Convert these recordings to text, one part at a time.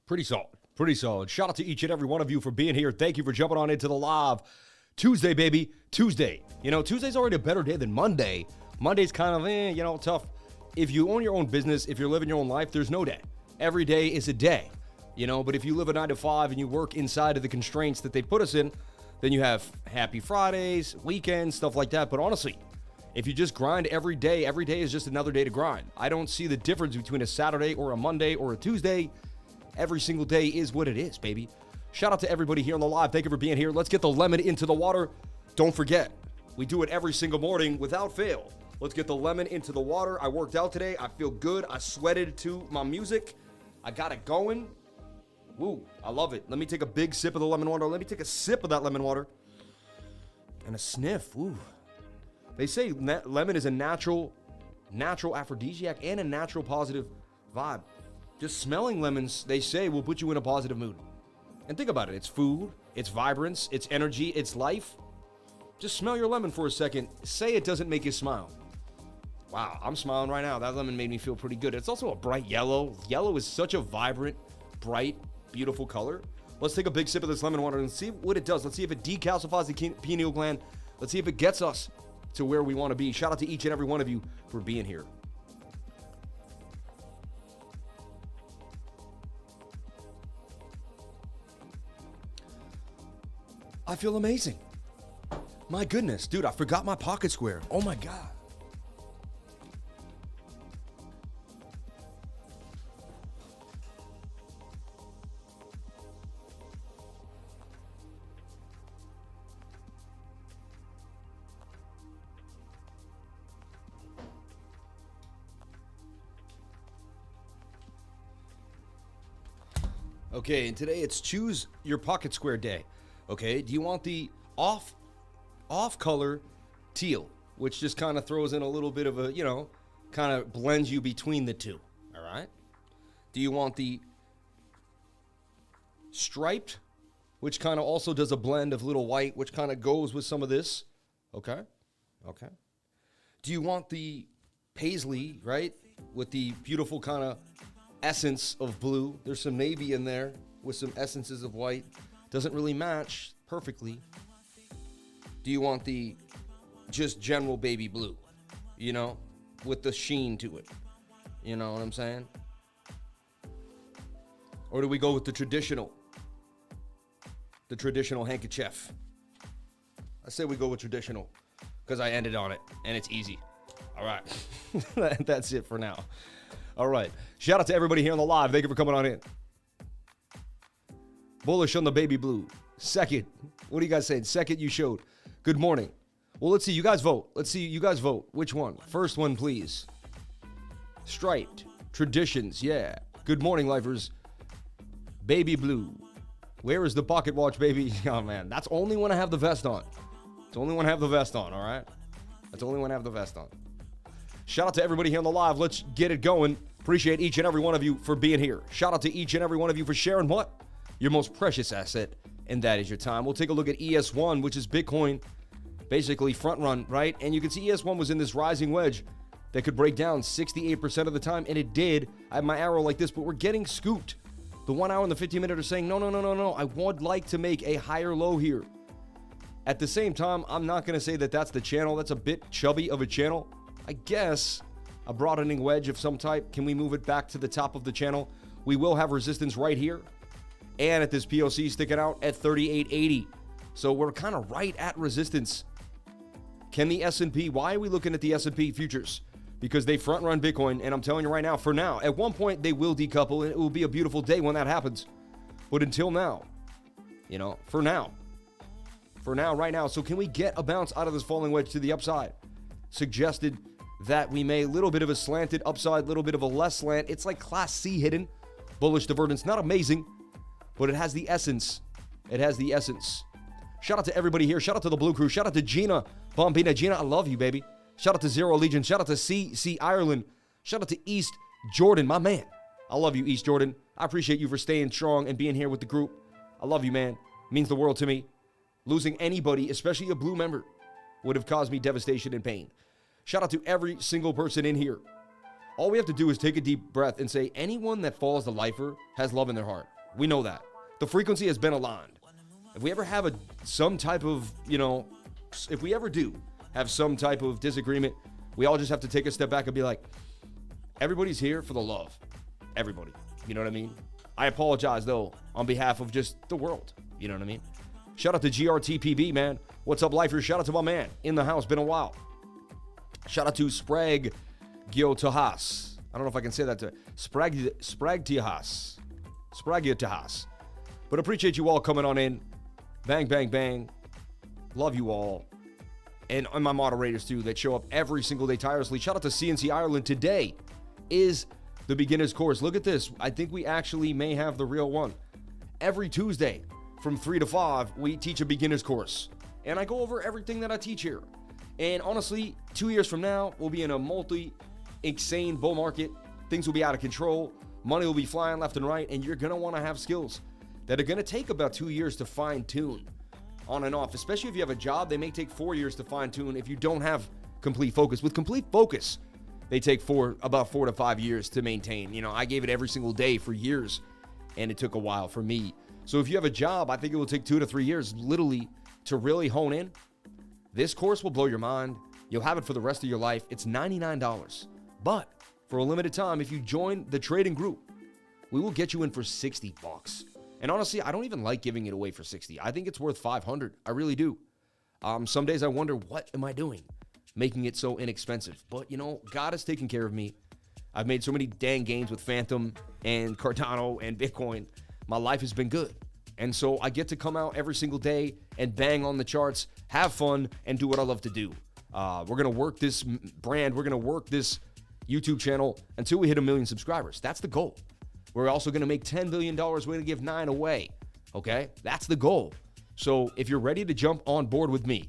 Pretty solid. Pretty solid. Shout out to each and every one of you for being here. Thank you for jumping on into the live. Tuesday, baby. Tuesday. You know, Tuesday's already a better day than Monday. Monday's kind of, tough. If you own your own business, if you're living your own life, there's no day. Every day is a day, but if you live a 9 to 5 and you work inside of the constraints that they put us in, then you have happy Fridays, weekends, stuff like that. But honestly, if you just grind every day is just another day to grind. I don't see the difference between a Saturday or a Monday or a Tuesday. Every single day is what it is, baby. Shout out to everybody here on the live. Thank you for being here. Let's get the lemon into the water. Don't forget, we do it every single morning without fail. Let's get the lemon into the water. I worked out today. I feel good. I sweated to my music. I got it going. Woo, I love it. Let me take a big sip of the lemon water. Let me take a sip of that lemon water. And a sniff. Woo. They say lemon is a natural aphrodisiac and a natural positive vibe. Just smelling lemons, they say, will put you in a positive mood. And think about it. It's food, it's vibrance, it's energy, it's life. Just smell your lemon for a second. Say it doesn't make you smile. Wow, I'm smiling right now. That lemon made me feel pretty good. It's also a bright yellow. Yellow is such a vibrant, bright, beautiful color. Let's take a big sip of this lemon water and see what it does. Let's see if it decalcifies the pineal gland. Let's see if it gets us to where we want to be. Shout out to each and every one of you for being here. I feel amazing. My goodness, dude, I forgot my pocket square. Oh my God. Okay, and today it's choose your pocket square day. Okay, do you want the off color teal, which just kind of throws in a little bit of a, kind of blends you between the two, all right? Do you want the striped, which kind of also does a blend of little white, which kind of goes with some of this? Okay. Do you want the paisley, right, with the beautiful kind of essence of blue? There's some navy in there with some essences of white. Doesn't really match perfectly. Do you want the just general baby blue, with the sheen to it? You know what I'm saying? Or do we go with the traditional handkerchief? I say we go with traditional because I ended on it and it's easy. All right. That's it for now. All right. Shout out to everybody here on the live. Thank you for coming on in. Bullish on the baby blue. Second. What are you guys saying? Second, you showed. Good morning. Well, let's see. You guys vote. Which one? First one, please. Striped. Traditions. Yeah. Good morning, lifers. Baby blue. Where is the pocket watch, baby? Oh, man. That's only when I have the vest on. It's only when I have the vest on, all right? That's only when I have the vest on. Shout out to everybody here on the live. Let's get it going. Appreciate each and every one of you for being here. Shout out to each and every one of you for sharing what? Your most precious asset, and that is your time. We'll take a look at ES1, which is Bitcoin, basically front run, right? And you can see ES1 was in this rising wedge that could break down 68% of the time, and it did. I have my arrow like this, but we're getting scooped. The 1 hour and the 15 minute are saying, no. I would like to make a higher low here. At the same time, I'm not going to say that that's the channel. That's a bit chubby of a channel. I guess a broadening wedge of some type. Can we move it back to the top of the channel? We will have resistance right here. And at this POC sticking out at 3880. So we're kind of right at resistance. Can the S&P, why are we looking at the S&P futures? Because they front run Bitcoin, and I'm telling you right now, for now, at one point they will decouple, and it will be a beautiful day when that happens. But until now, for now, right now. So can we get a bounce out of this falling wedge to the upside? Suggested that we may a little bit of a slanted upside, little bit of a less slant. It's like class C hidden. Bullish divergence, not amazing, but it has the essence. Shout out to everybody here. Shout out to the Blue Crew. Shout out to Gina Bombina. Gina, I love you, baby. Shout out to Zero Legion. Shout out to C Ireland. Shout out to East Jordan, my man. I love you, East Jordan. I appreciate you for staying strong and being here with the group. I love you, man. It means the world to me. Losing anybody, especially a blue member, would have caused me devastation and pain. Shout out to every single person in here. All we have to do is take a deep breath and say, anyone that follows the lifer has love in their heart. We know that. The frequency has been aligned. If we ever have some type of, if we ever do have some type of disagreement, we all just have to take a step back and be like, everybody's here for the love. Everybody. You know what I mean? I apologize, though, on behalf of just the world. You know what I mean? Shout out to GRTPB, man. What's up, lifer? Shout out to my man in the house. Been a while. Shout out to Sprague Giotohas. I don't know if I can say that to Spragtiahas. Spragiatahas. But appreciate you all coming on in. Bang, bang, bang. Love you all. And my moderators, too, that show up every single day tirelessly. Shout out to CNC Ireland. Today is the beginner's course. Look at this. I think we actually may have the real one. Every Tuesday from 3 to 5, we teach a beginner's course. And I go over everything that I teach here. And honestly, 2 years from now, we'll be in a insane bull market. Things will be out of control. Money will be flying left and right. And you're going to want to have skills that are going to take about 2 years to fine tune on and off. Especially if you have a job, they may take 4 years to fine tune if you don't have complete focus. With complete focus, they take about 4 to 5 years to maintain. I gave it every single day for years, and it took a while for me. So if you have a job, I think it will take 2 to 3 years literally to really hone in. This course will blow your mind. You'll have it for the rest of your life. It's $99. But for a limited time, if you join the trading group, we will get you in for $60. And honestly, I don't even like giving it away for $60. I think it's worth $500. I really do. Some days I wonder, what am I doing making it so inexpensive? But, God has taken care of me. I've made so many dang gains with Phantom and Cardano and Bitcoin. My life has been good. And so I get to come out every single day and bang on the charts, have fun, and do what I love to do. We're going to work this brand. We're going to work this YouTube channel until we hit 1 million subscribers. That's the goal. We're also going to make $10 billion. We're going to give 9 away. Okay? That's the goal. So if you're ready to jump on board with me,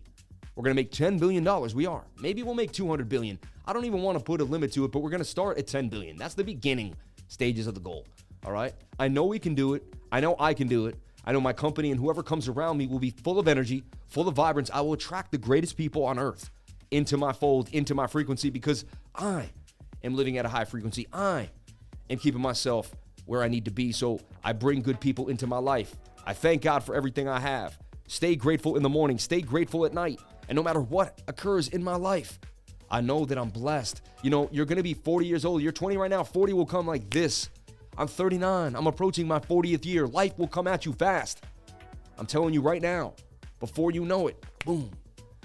we're going to make $10 billion. We are. Maybe we'll make $200 billion. I don't even want to put a limit to it, but we're going to start at $10 billion. That's the beginning stages of the goal. All right? I know we can do it. I know I can do it. I know my company and whoever comes around me will be full of energy, full of vibrance. I will attract the greatest people on earth into my fold, into my frequency, because I am living at a high frequency. I am keeping myself where I need to be. So I bring good people into my life. I thank God for everything I have. Stay grateful in the morning. Stay grateful at night. And no matter what occurs in my life, I know that I'm blessed. You're going to be 40 years old. You're 20 right now. 40 will come like this. I'm 39. I'm approaching my 40th year. Life will come at you fast. I'm telling you right now, before you know it, boom.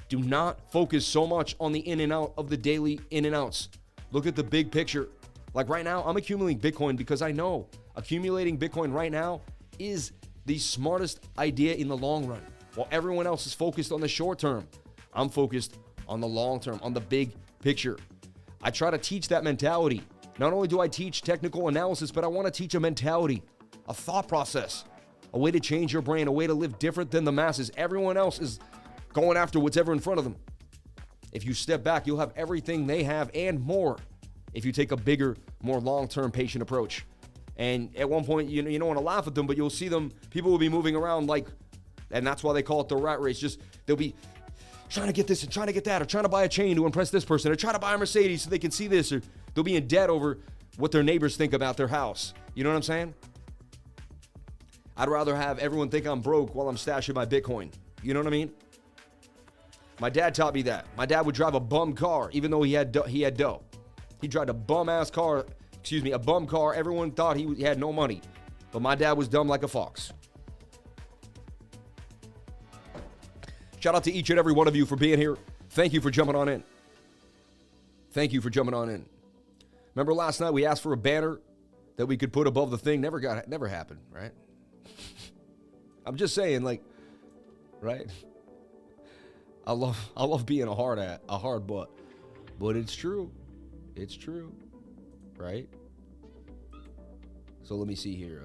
Do not focus so much on the in and out of the daily in and outs. Look at the big picture. Like right now, I'm accumulating Bitcoin because I know accumulating Bitcoin right now is the smartest idea in the long run. While everyone else is focused on the short term, I'm focused on the long term, on the big picture. I try to teach that mentality. Not only do I teach technical analysis, but I want to teach a mentality, a thought process, a way to change your brain, a way to live different than the masses. Everyone else is going after what's ever in front of them. If you step back, you'll have everything they have and more if you take a bigger, more long-term patient approach. And at one point, you don't want to laugh at them, but you'll see them, people will be moving around like, and that's why they call it the rat race. Just, they'll be trying to get this and trying to get that, or trying to buy a chain to impress this person, or trying to buy a Mercedes so they can see this, or they'll be in debt over what their neighbors think about their house. You know what I'm saying? I'd rather have everyone think I'm broke while I'm stashing my Bitcoin. You know what I mean? My dad taught me that. My dad would drive a bum car, even though he had dough. He drive a bum car. Everyone thought he had no money, but my dad was dumb like a fox. Shout out to each and every one of you for being here. Thank you for jumping on in. Remember last night we asked for a banner that we could put above the thing. Never happened, right? I'm just saying, like, right? I love being a hard butt, but it's true. It's true, right? So let me see here.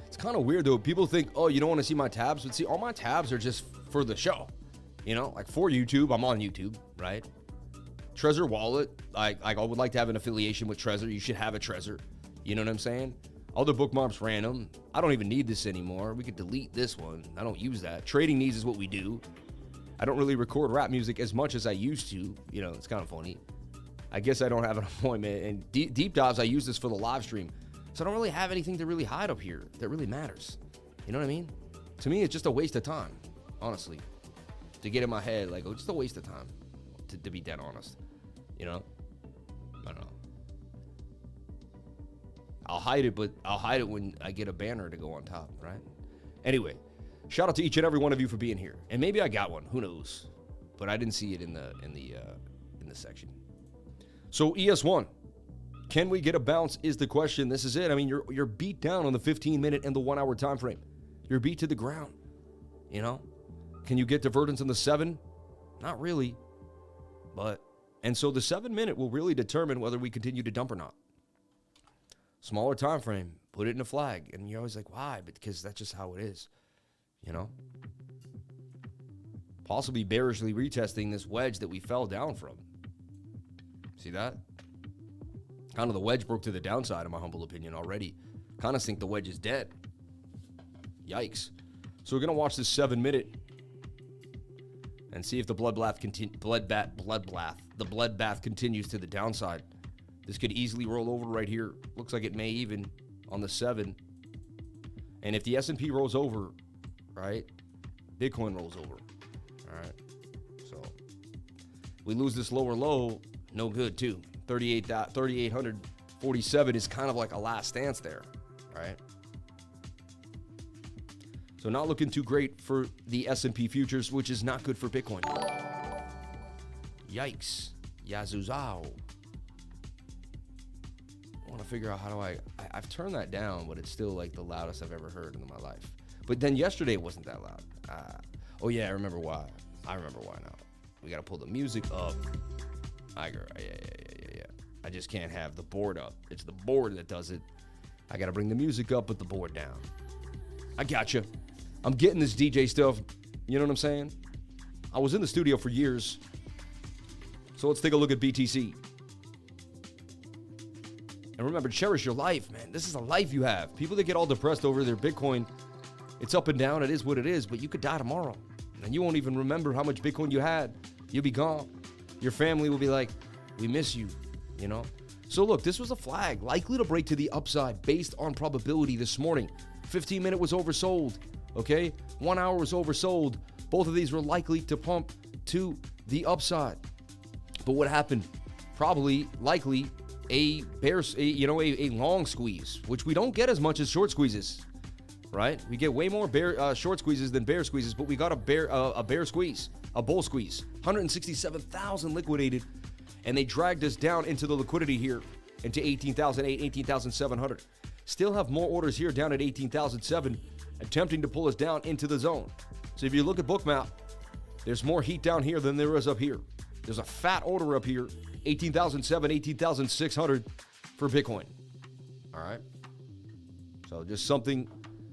It's kind of weird though. People think, oh, you don't want to see my tabs, but see, all my tabs are just for the show. Like for YouTube, I'm on YouTube, right? Trezor Wallet, I would like to have an affiliation with Trezor. You should have a Trezor. You know what I'm saying? Other bookmarks random. I don't even need this anymore. We could delete this one. I don't use that. Trading needs is what we do. I don't really record rap music as much as I used to. It's kind of funny. I guess I don't have an appointment. And deep dives, I use this for the live stream. So I don't really have anything to really hide up here that really matters. You know what I mean? To me, it's just a waste of time, honestly. To get in my head, like, oh, just a waste of time, to be dead honest. You know? I don't know. I'll hide it, but I'll hide it when I get a banner to go on top, right? Anyway, shout out to each and every one of you for being here. And maybe I got one, who knows? But I didn't see it in the section. So ES1, can we get a bounce is the question. This is it. I mean, you're beat down on the 15-minute and the 1 hour time frame. You're beat to the ground. You know? Can you get divergence in the 7? Not really. And so the 7-minute will really determine whether we continue to dump or not. Smaller time frame, put it in a flag. And you're always like, why? Because that's just how it is. You know? Possibly bearishly retesting this wedge that we fell down from. See that? Kind of the wedge broke to the downside, in my humble opinion, already. Kind of think the wedge is dead. Yikes. So we're going to watch this 7-minute and see if the bloodbath continues to the downside. This could easily roll over right here. Looks like it may even on the 7. And if the S&P rolls over, right, Bitcoin rolls over. All right. So we lose this lower low, no good too. 3,847 is kind of like a last stance there, right? So not looking too great for the S&P futures, which is not good for Bitcoin. Yikes. Yazuzao. I want to figure out how do I've turned that down, but it's still like the loudest I've ever heard in my life. But then yesterday it wasn't that loud. Oh yeah, I remember why. I remember why now. We got to pull the music up. Yeah. I just can't have the board up. It's the board that does it. I got to bring the music up, but the board down. I gotcha. I'm getting this DJ stuff. You know what I'm saying? I was in the studio for years. So let's take a look at BTC. And remember, cherish your life, man. This is a life you have. People that get all depressed over their Bitcoin, it's up and down. It is what it is, but you could die tomorrow. And you won't even remember how much Bitcoin you had. You'll be gone. Your family will be like, we miss you, you know? So look, this was a flag, likely to break to the upside based on probability this morning. 15-minute was oversold, okay? 1 hour was oversold. Both of these were likely to pump to the upside. But what happened? Probably, likely, a long squeeze, which we don't get as much as short squeezes, right? We get way more short squeezes than bear squeezes, but we got a bear squeeze, a bull squeeze. 167,000 liquidated, and they dragged us down into the liquidity here, into 18,008, 18,700. Still have more orders here down at 18,007, attempting to pull us down into the zone. So if you look at BOOKMAP, there's more heat down here than there is up here. There's a fat order up here, 18,007, 18,600 for Bitcoin. All right. So just something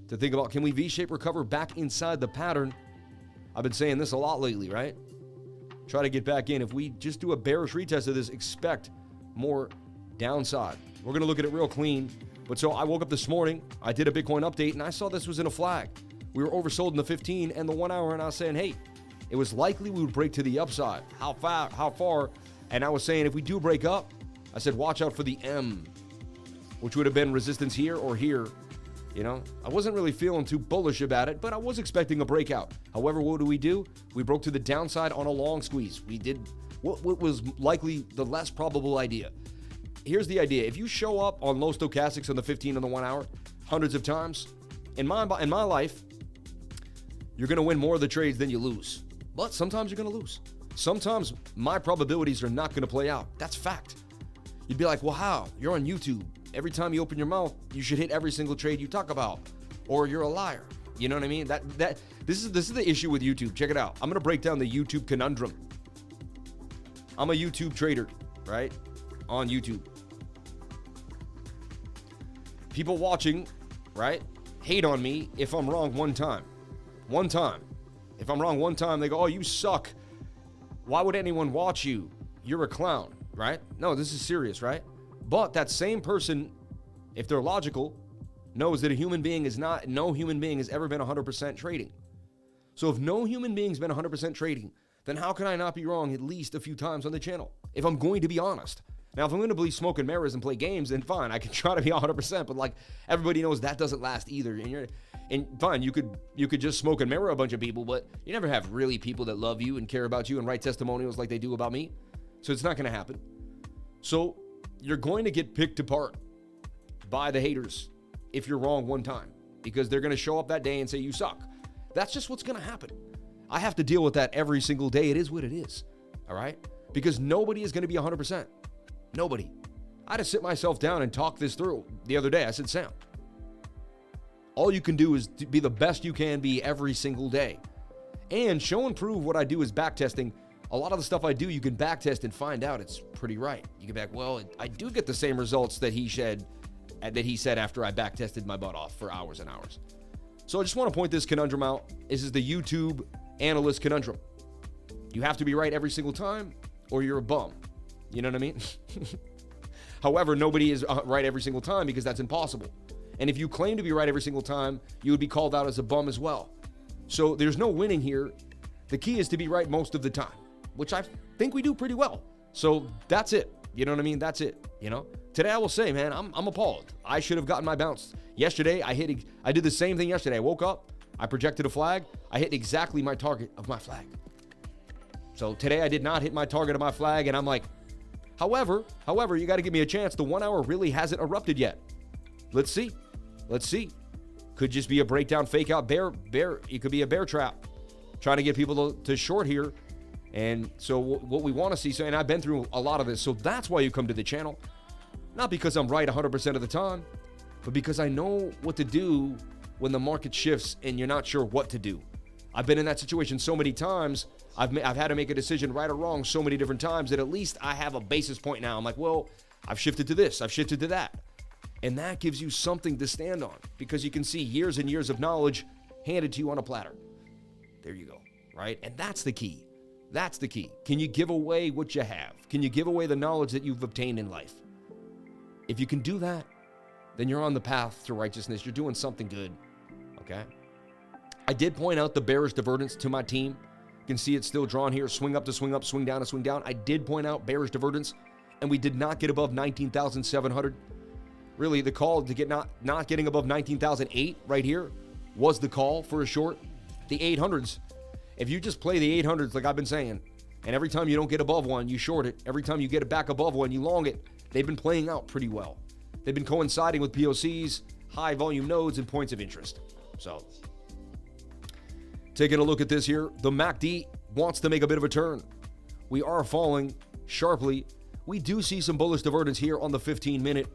to think about. Can we V-shape recover back inside the pattern? I've been saying this a lot lately, right? Try to get back in. If we just do a bearish retest of this, expect more downside. We're going to look at it real clean. But so I woke up this morning, I did a Bitcoin update, and I saw this was in a flag. We were oversold in the 15 and the 1 hour, and I was saying, hey, it was likely we would break to the upside. How far? And I was saying, if we do break up, I said, watch out for the M, which would have been resistance here or here. You know, I wasn't really feeling too bullish about it, but I was expecting a breakout. However, what do? We broke to the downside on a long squeeze. We did what was likely the less probable idea. Here's the idea. If you show up on low stochastics on the 15 and the 1 hour hundreds of times, in my life, you're going to win more of the trades than you lose. But sometimes you're going to lose. Sometimes my probabilities are not going to play out. That's fact. You'd be like, well, how? You're on YouTube. Every time you open your mouth, you should hit every single trade you talk about, or you're a liar. You know what I mean? This is the issue with YouTube. Check it out. I'm going to break down the YouTube conundrum. I'm a YouTube trader, right? On YouTube. People watching, right, hate on me if I'm wrong one time. One time. If I'm wrong one time, they go, oh, you suck. Why would anyone watch you? You're a clown, right? No, this is serious, right? But that same person, if they're logical, knows that no human being has ever been 100% trading. So if no human being's been 100% trading, then how can I not be wrong at least a few times on the channel? If I'm going to be honest. Now, if I'm going to believe smoke and mirrors and play games, then fine, I can try to be 100%, but like everybody knows that doesn't last either. And fine, you could just smoke and mirror a bunch of people, but you never have really people that love you and care about you and write testimonials like they do about me. So it's not going to happen. So you're going to get picked apart by the haters if you're wrong one time, because they're going to show up that day and say you suck. That's just what's going to happen. I have to deal with that every single day. It is what it is. All right? Because nobody is going to be 100%. Nobody. I had to sit myself down and talk this through the other day. I said, Sam, all you can do is be the best you can be every single day. And show and prove what I do is backtesting. A lot of the stuff I do, you can backtest and find out it's pretty right. You can back, well, I do get the same results that he said after I backtested my butt off for hours and hours. So I just want to point this conundrum out. This is the YouTube analyst conundrum. You have to be right every single time or you're a bum. You know what I mean? However, nobody is right every single time because that's impossible. And if you claim to be right every single time, you would be called out as a bum as well. So there's no winning here. The key is to be right most of the time, which I think we do pretty well. So that's it. You know what I mean? That's it. You know, today I will say, man, I'm appalled. I should have gotten my bounce. Yesterday, I did the same thing yesterday. I woke up, I projected a flag. I hit exactly my target of my flag. So today I did not hit my target of my flag. And I'm like, However, you got to give me a chance. The 1 hour really hasn't erupted yet. Let's see. Could just be a breakdown, fake out bear. It could be a bear trap, trying to get people to short here. And so what we want to see, and I've been through a lot of this, so that's why you come to the channel. Not because I'm right 100% of the time, but because I know what to do when the market shifts and you're not sure what to do. I've been in that situation so many times. I've had to make a decision right or wrong so many different times that at least I have a basis point now. I'm like, well, I've shifted to this, I've shifted to that. And that gives you something to stand on because you can see years and years of knowledge handed to you on a platter. There you go, right? And that's the key. That's the key. Can you give away what you have? Can you give away the knowledge that you've obtained in life? If you can do that, then you're on the path to righteousness. You're doing something good, okay? I did point out the bearish divergence to my team. You can see it's still drawn here. Swing up to swing up, swing down to swing down. I did point out bearish divergence, and we did not get above 19,700. Really, the call to get not getting above 19,008 right here was the call for a short. The 800s. If you just play the 800s like I've been saying, and every time you don't get above one, you short it. Every time you get it back above one, you long it. They've been playing out pretty well. They've been coinciding with POCs, high volume nodes, and points of interest. So, taking a look at this here, the MACD wants to make a bit of a turn. We are falling sharply. We do see some bullish divergence here on the 15-minute,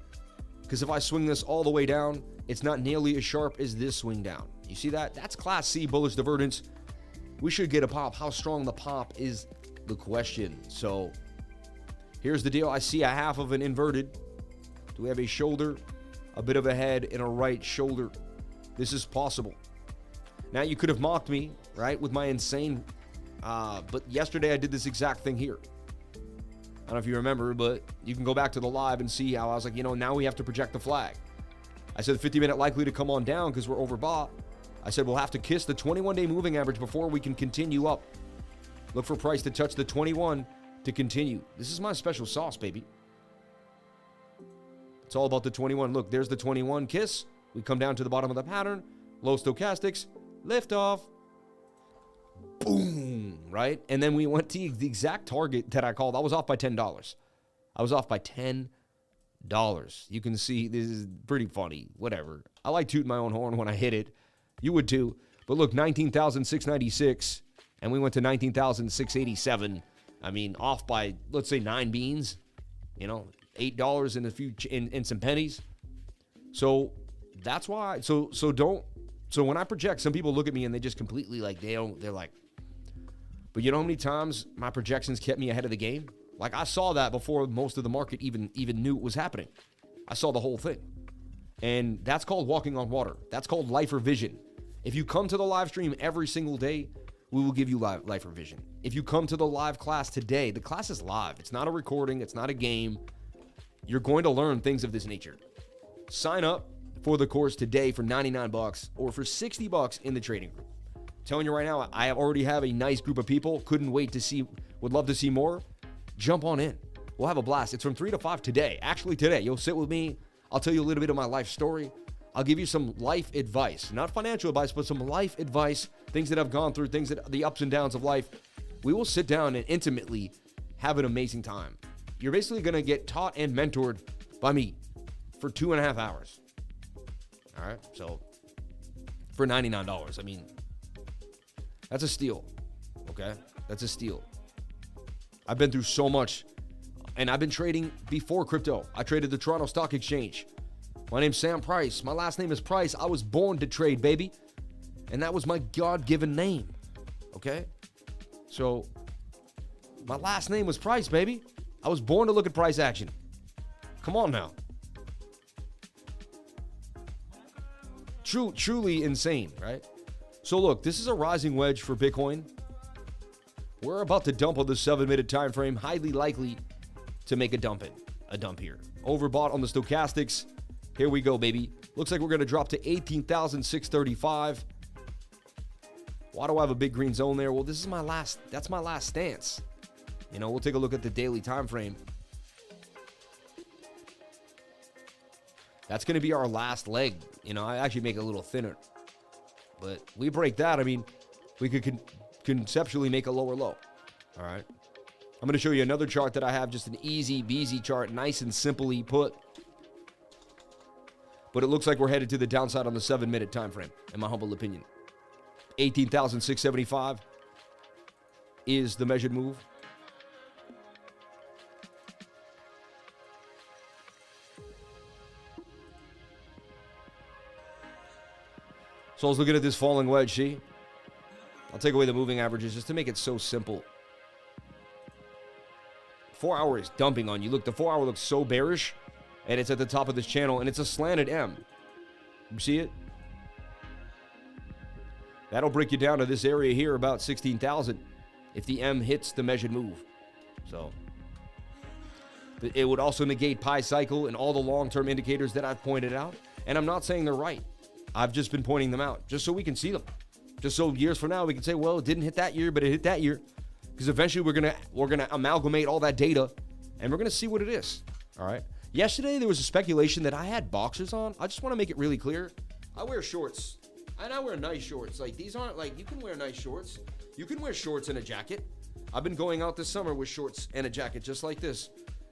because if I swing this all the way down, it's not nearly as sharp as this swing down. You see that? That's Class C bullish divergence. We should get a pop. How strong the pop is the question. So here's the deal. I see a half of an inverted. Do we have a shoulder, a bit of a head, and a right shoulder? This is possible. Now, you could have mocked me, right, with my insane, but yesterday I did this exact thing here. I don't know if you remember, but you can go back to the live and see how I was like, now we have to project the flag. I said 50-minute likely to come on down because we're overbought. I said we'll have to kiss the 21-day moving average before we can continue up. Look for price to touch the 21 to continue. This is my special sauce, baby. It's all about the 21. Look, there's the 21 kiss. We come down to the bottom of the pattern. Low stochastics. Lift off. Boom, right? And then we went to the exact target that I called. I was off by $10. I was off by $10. You can see this is pretty funny. Whatever. I like tooting my own horn when I hit it. You would too. But look, 19,696, and we went to 19,687. I mean, off by, let's say, 9 beans. $8 and a few in some pennies. So that's why. So when I project, some people look at me and they just completely they're like, but you know how many times my projections kept me ahead of the game? Like, I saw that before most of the market even knew it was happening. I saw the whole thing. And that's called walking on water. That's called lifer vision. If you come to the live stream every single day, we will give you lifer vision. If you come to the live class today, the class is live. It's not a recording. It's not a game. You're going to learn things of this nature. Sign up for the course today for $99 or for $60 in the trading group. telling you right now, I already have a nice group of people. Couldn't wait to see, would love to see more. Jump on in. We'll have a blast. It's from 3 to 5 today. Actually today, you'll sit with me. I'll tell you a little bit of my life story. I'll give you some life advice, not financial advice, but some life advice, things that I've gone through, things that the ups and downs of life. We will sit down and intimately have an amazing time. You're basically going to get taught and mentored by me for 2.5 hours. All right. So for $99, I mean, that's a steal. Okay. That's a steal. I've been through so much, and I've been trading before crypto. I traded the Toronto Stock Exchange. My name's Sam Price. My last name is Price. I was born to trade, baby. And that was my God-given name. Okay? So, my last name was Price, baby. I was born to look at price action. Come on now. Truly insane, right? So look, this is a rising wedge for Bitcoin. We're about to dump on the 7-minute time frame, highly likely to make a dump here. Overbought on the stochastics. Here we go, baby. Looks like we're going to drop to 18,635. Why do I have a big green zone there? Well, that's my last stance. You know, we'll take a look at the daily time frame. That's going to be our last leg. You know, I actually make it a little thinner. But we break that. I mean, we could conceptually make a lower low. All right. I'm going to show you another chart that I have, just an easy, beasy chart, nice and simply put. But it looks like we're headed to the downside on the 7-minute time frame, in my humble opinion. 18,675 is the measured move. So I was looking at this falling wedge, see? I'll take away the moving averages just to make it so simple. 4 hours dumping on you. Look, the 4 hour looks so bearish, and it's at the top of this channel, and it's a slanted M. You see it? That'll break you down to this area here, about 16,000, if the M hits the measured move. So it would also negate pi cycle and all the long-term indicators that I've pointed out. And I'm not saying they're right. I've just been pointing them out just so we can see them. Just so years from now we can say, well, it didn't hit that year, but it hit that year. Because eventually we're gonna amalgamate all that data, and we're gonna see what it is. All right. Yesterday there was a speculation that I had boxers on. I just want to make it really clear. I wear shorts, and I wear nice shorts. Like, these aren't like, you can wear nice shorts. You can wear shorts and a jacket. I've been going out this summer with shorts and a jacket just like this.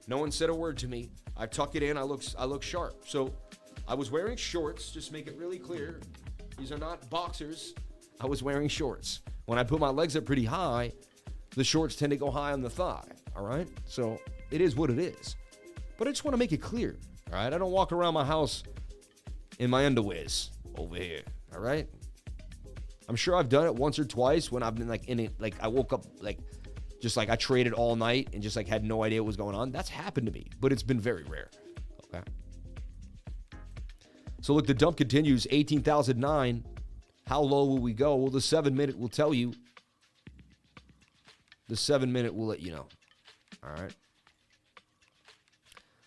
No one said a word to me. I tuck it in. I look sharp. So I was wearing shorts. Just make it really clear. These are not boxers. I was wearing shorts. When I put my legs up pretty high, the shorts tend to go high on the thigh. All right. So it is what it is. But I just want to make it clear. All right. I don't walk around my house in my underwears over here. All right. I'm sure I've done it once or twice when I've been like in it. Like, I woke up like, just like I traded all night and just like had no idea what was going on. That's happened to me, but it's been very rare. Okay. So look, the dump continues, 18,009. How low will we go? Well, the 7-minute will tell you. The 7-minute will let you know. All right.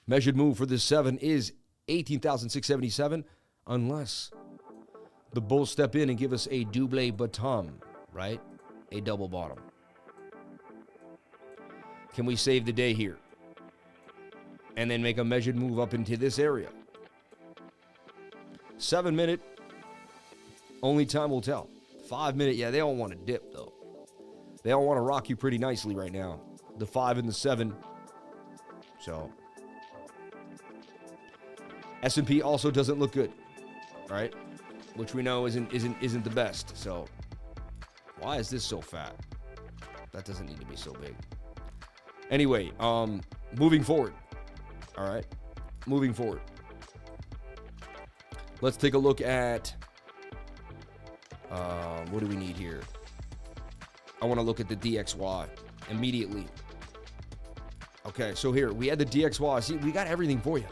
Measured move for this 7 is 18,677, unless the bulls step in and give us a double bottom, right? A double bottom. Can we save the day here? And then make a measured move up into this area? 7-minute, only time will tell. 5-minute, yeah, they all want to dip, though. They all want to rock you pretty nicely right now. The 5 and the 7. So S&P also doesn't look good, right? Which we know isn't the best. So why is this so fat? That doesn't need to be so big. Anyway, moving forward. All right, moving forward. Let's take a look at what do we need here? I want to look at the DXY immediately. Okay, so here we had the DXY. See, we got everything for you.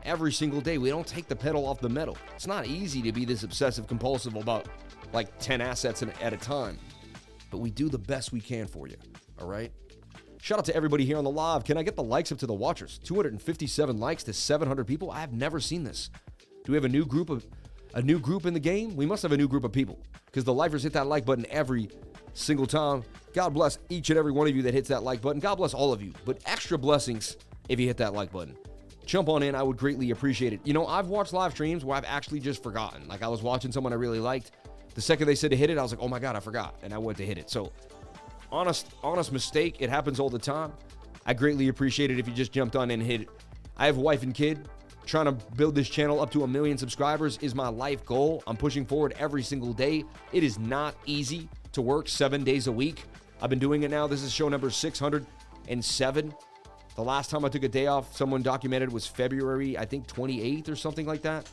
Every single day. We don't take the pedal off the metal. It's not easy to be this obsessive compulsive about like 10 assets at a time, but we do the best we can for you. All right. Shout out to everybody here on the live. Can I get the likes up to the watchers? 257 likes to 700 people. I have never seen this. Do we have a new group of A new group in the game? We must have a new group of people because the lifers hit that like button every single time. God bless each and every one of you that hits that like button. God bless all of you, but extra blessings if you hit that like button. Jump on in. I would greatly appreciate it. You know, I've watched live streams where I've actually just forgotten. Like I was watching someone I really liked. The second they said to hit it, I was like, oh my God, I forgot. And I went to hit it. So honest mistake. It happens all the time. I greatly appreciate it if you just jumped on in and hit it. I have a wife and kid. Trying to build this channel up to 1 million subscribers is my life goal. I'm pushing forward every single day. It is not easy to work 7 days a week. I've been doing it now. This is show number 607. The last time I took a day off, someone documented, was February, I think 28th or something like that.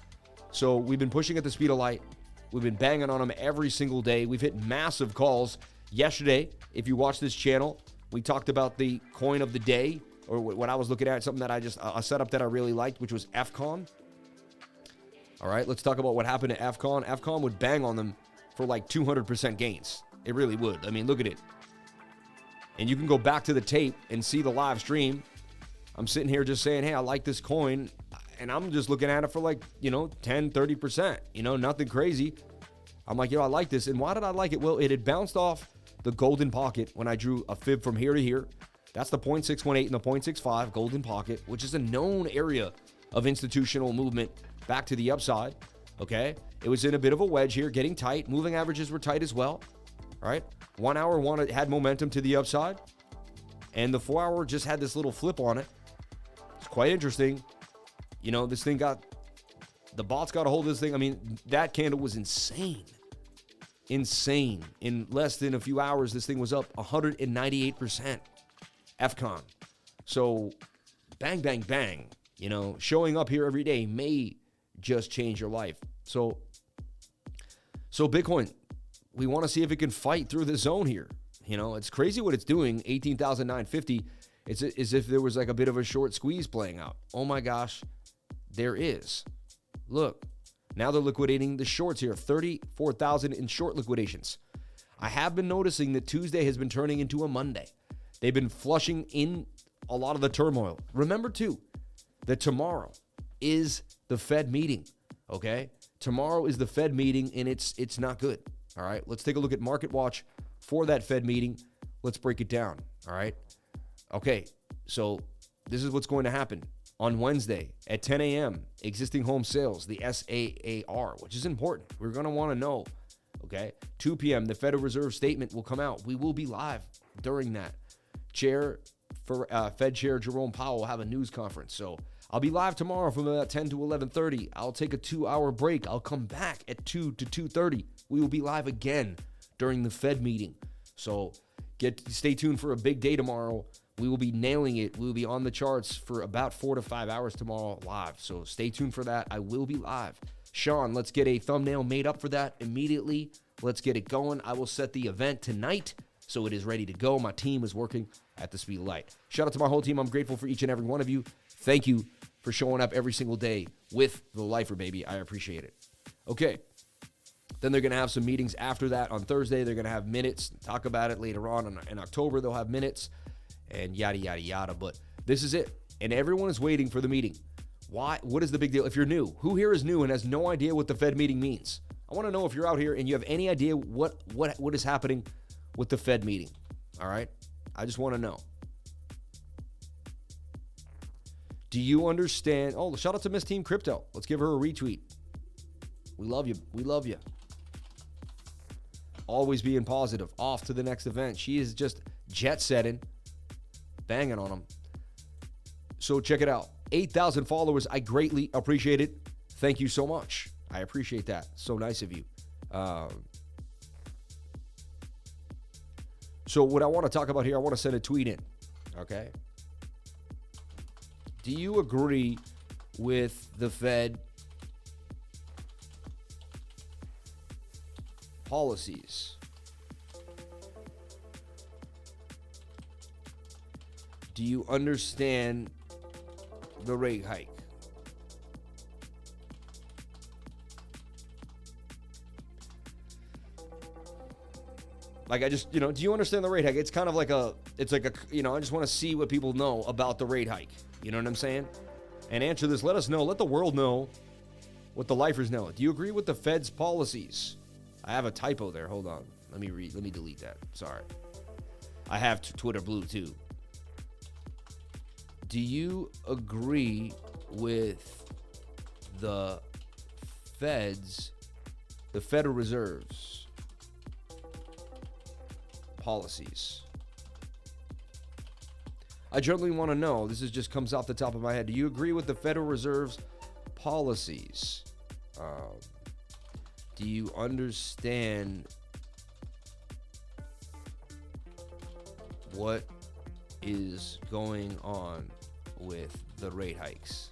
So we've been pushing at the speed of light. We've been banging on them every single day. We've hit massive calls. Yesterday, if you watch this channel, we talked about the coin of the day, or what I was looking at, something that a setup that I really liked, which was FCON. All right, let's talk about what happened to FCON. FCON would bang on them for like 200% gains. It really would. I mean, look at it. And you can go back to the tape and see the live stream. I'm sitting here just saying, hey, I like this coin. And I'm just looking at it for like, 10, 30%. Nothing crazy. I'm like, I like this. And why did I like it? Well, it had bounced off the golden pocket when I drew a fib from here to here. That's the 0.618 and the 0.65 golden pocket, which is a known area of institutional movement back to the upside, okay? It was in a bit of a wedge here, getting tight. Moving averages were tight as well, all right? 1 hour one had momentum to the upside, and the 4 hour just had this little flip on it. It's quite interesting. This thing the bots got a hold of this thing. I mean, that candle was insane. Insane. In less than a few hours, this thing was up 198%. FCON. So bang, bang, bang. Showing up here every day may just change your life. So Bitcoin, we want to see if it can fight through the zone here. It's crazy what it's doing. 18,950. It's as if there was like a bit of a short squeeze playing out. Oh my gosh, there is. Look, now they're liquidating the shorts here. 34,000 in short liquidations. I have been noticing that Tuesday has been turning into a Monday. They've been flushing in a lot of the turmoil. Remember, too, that tomorrow is the Fed meeting, okay? Tomorrow is the Fed meeting, and it's not good, all right? Let's take a look at Market Watch for that Fed meeting. Let's break it down, all right? Okay, so this is what's going to happen. On Wednesday at 10 a.m., existing home sales, the SAAR, which is important. We're going to want to know, okay? 2 p.m., the Federal Reserve statement will come out. We will be live during that. Fed Chair Jerome Powell will have a news conference. So I'll be live tomorrow from about 10 to 11:30. I'll take a 2-hour break. I'll come back at 2 to 2:30. We will be live again during the Fed meeting. So stay tuned for a big day tomorrow. We will be nailing it. We will be on the charts for about 4 to 5 hours tomorrow live. So stay tuned for that. I will be live. Sean, let's get a thumbnail made up for that immediately. Let's get it going. I will set the event tonight, so it is ready to go. My team is working at the speed of light. Shout out to my whole team. I'm grateful for each and every one of you. Thank you for showing up every single day with the lifer, baby. I appreciate it. Okay. Then they're going to have some meetings after that on Thursday. They're going to have minutes. Talk about it later on in October. They'll have minutes and yada, yada, yada. But this is it. And everyone is waiting for the meeting. Why? What is the big deal? If you're new, who here is new and has no idea what the Fed meeting means? I want to know if you're out here and you have any idea what is happening with the Fed meeting. All right? I just want to know. Do you understand? Oh, shout out to Miss Team Crypto. Let's give her a retweet. We love you. We love you. Always being positive. Off to the next event. She is just jet setting, banging on them. So check it out. 8,000 followers. I greatly appreciate it. Thank you so much. I appreciate that. So nice of you. So what I want to talk about here, I want to send a tweet in. Okay. Do you agree with the Fed policies? Do you understand the rate hike? Like, I just, do you understand the rate hike? It's kind of like I just want to see what people know about the rate hike. You know what I'm saying? And answer this. Let us know. Let the world know what the lifers know. Do you agree with the Fed's policies? I have a typo there. Hold on. Let me delete that. Sorry. I have Twitter Blue too. Do you agree with the Federal Reserve's policies? I generally want to know. This is just comes off the top of my head. Do you agree with the Federal Reserve's policies? Do you understand what is going on with the rate hikes?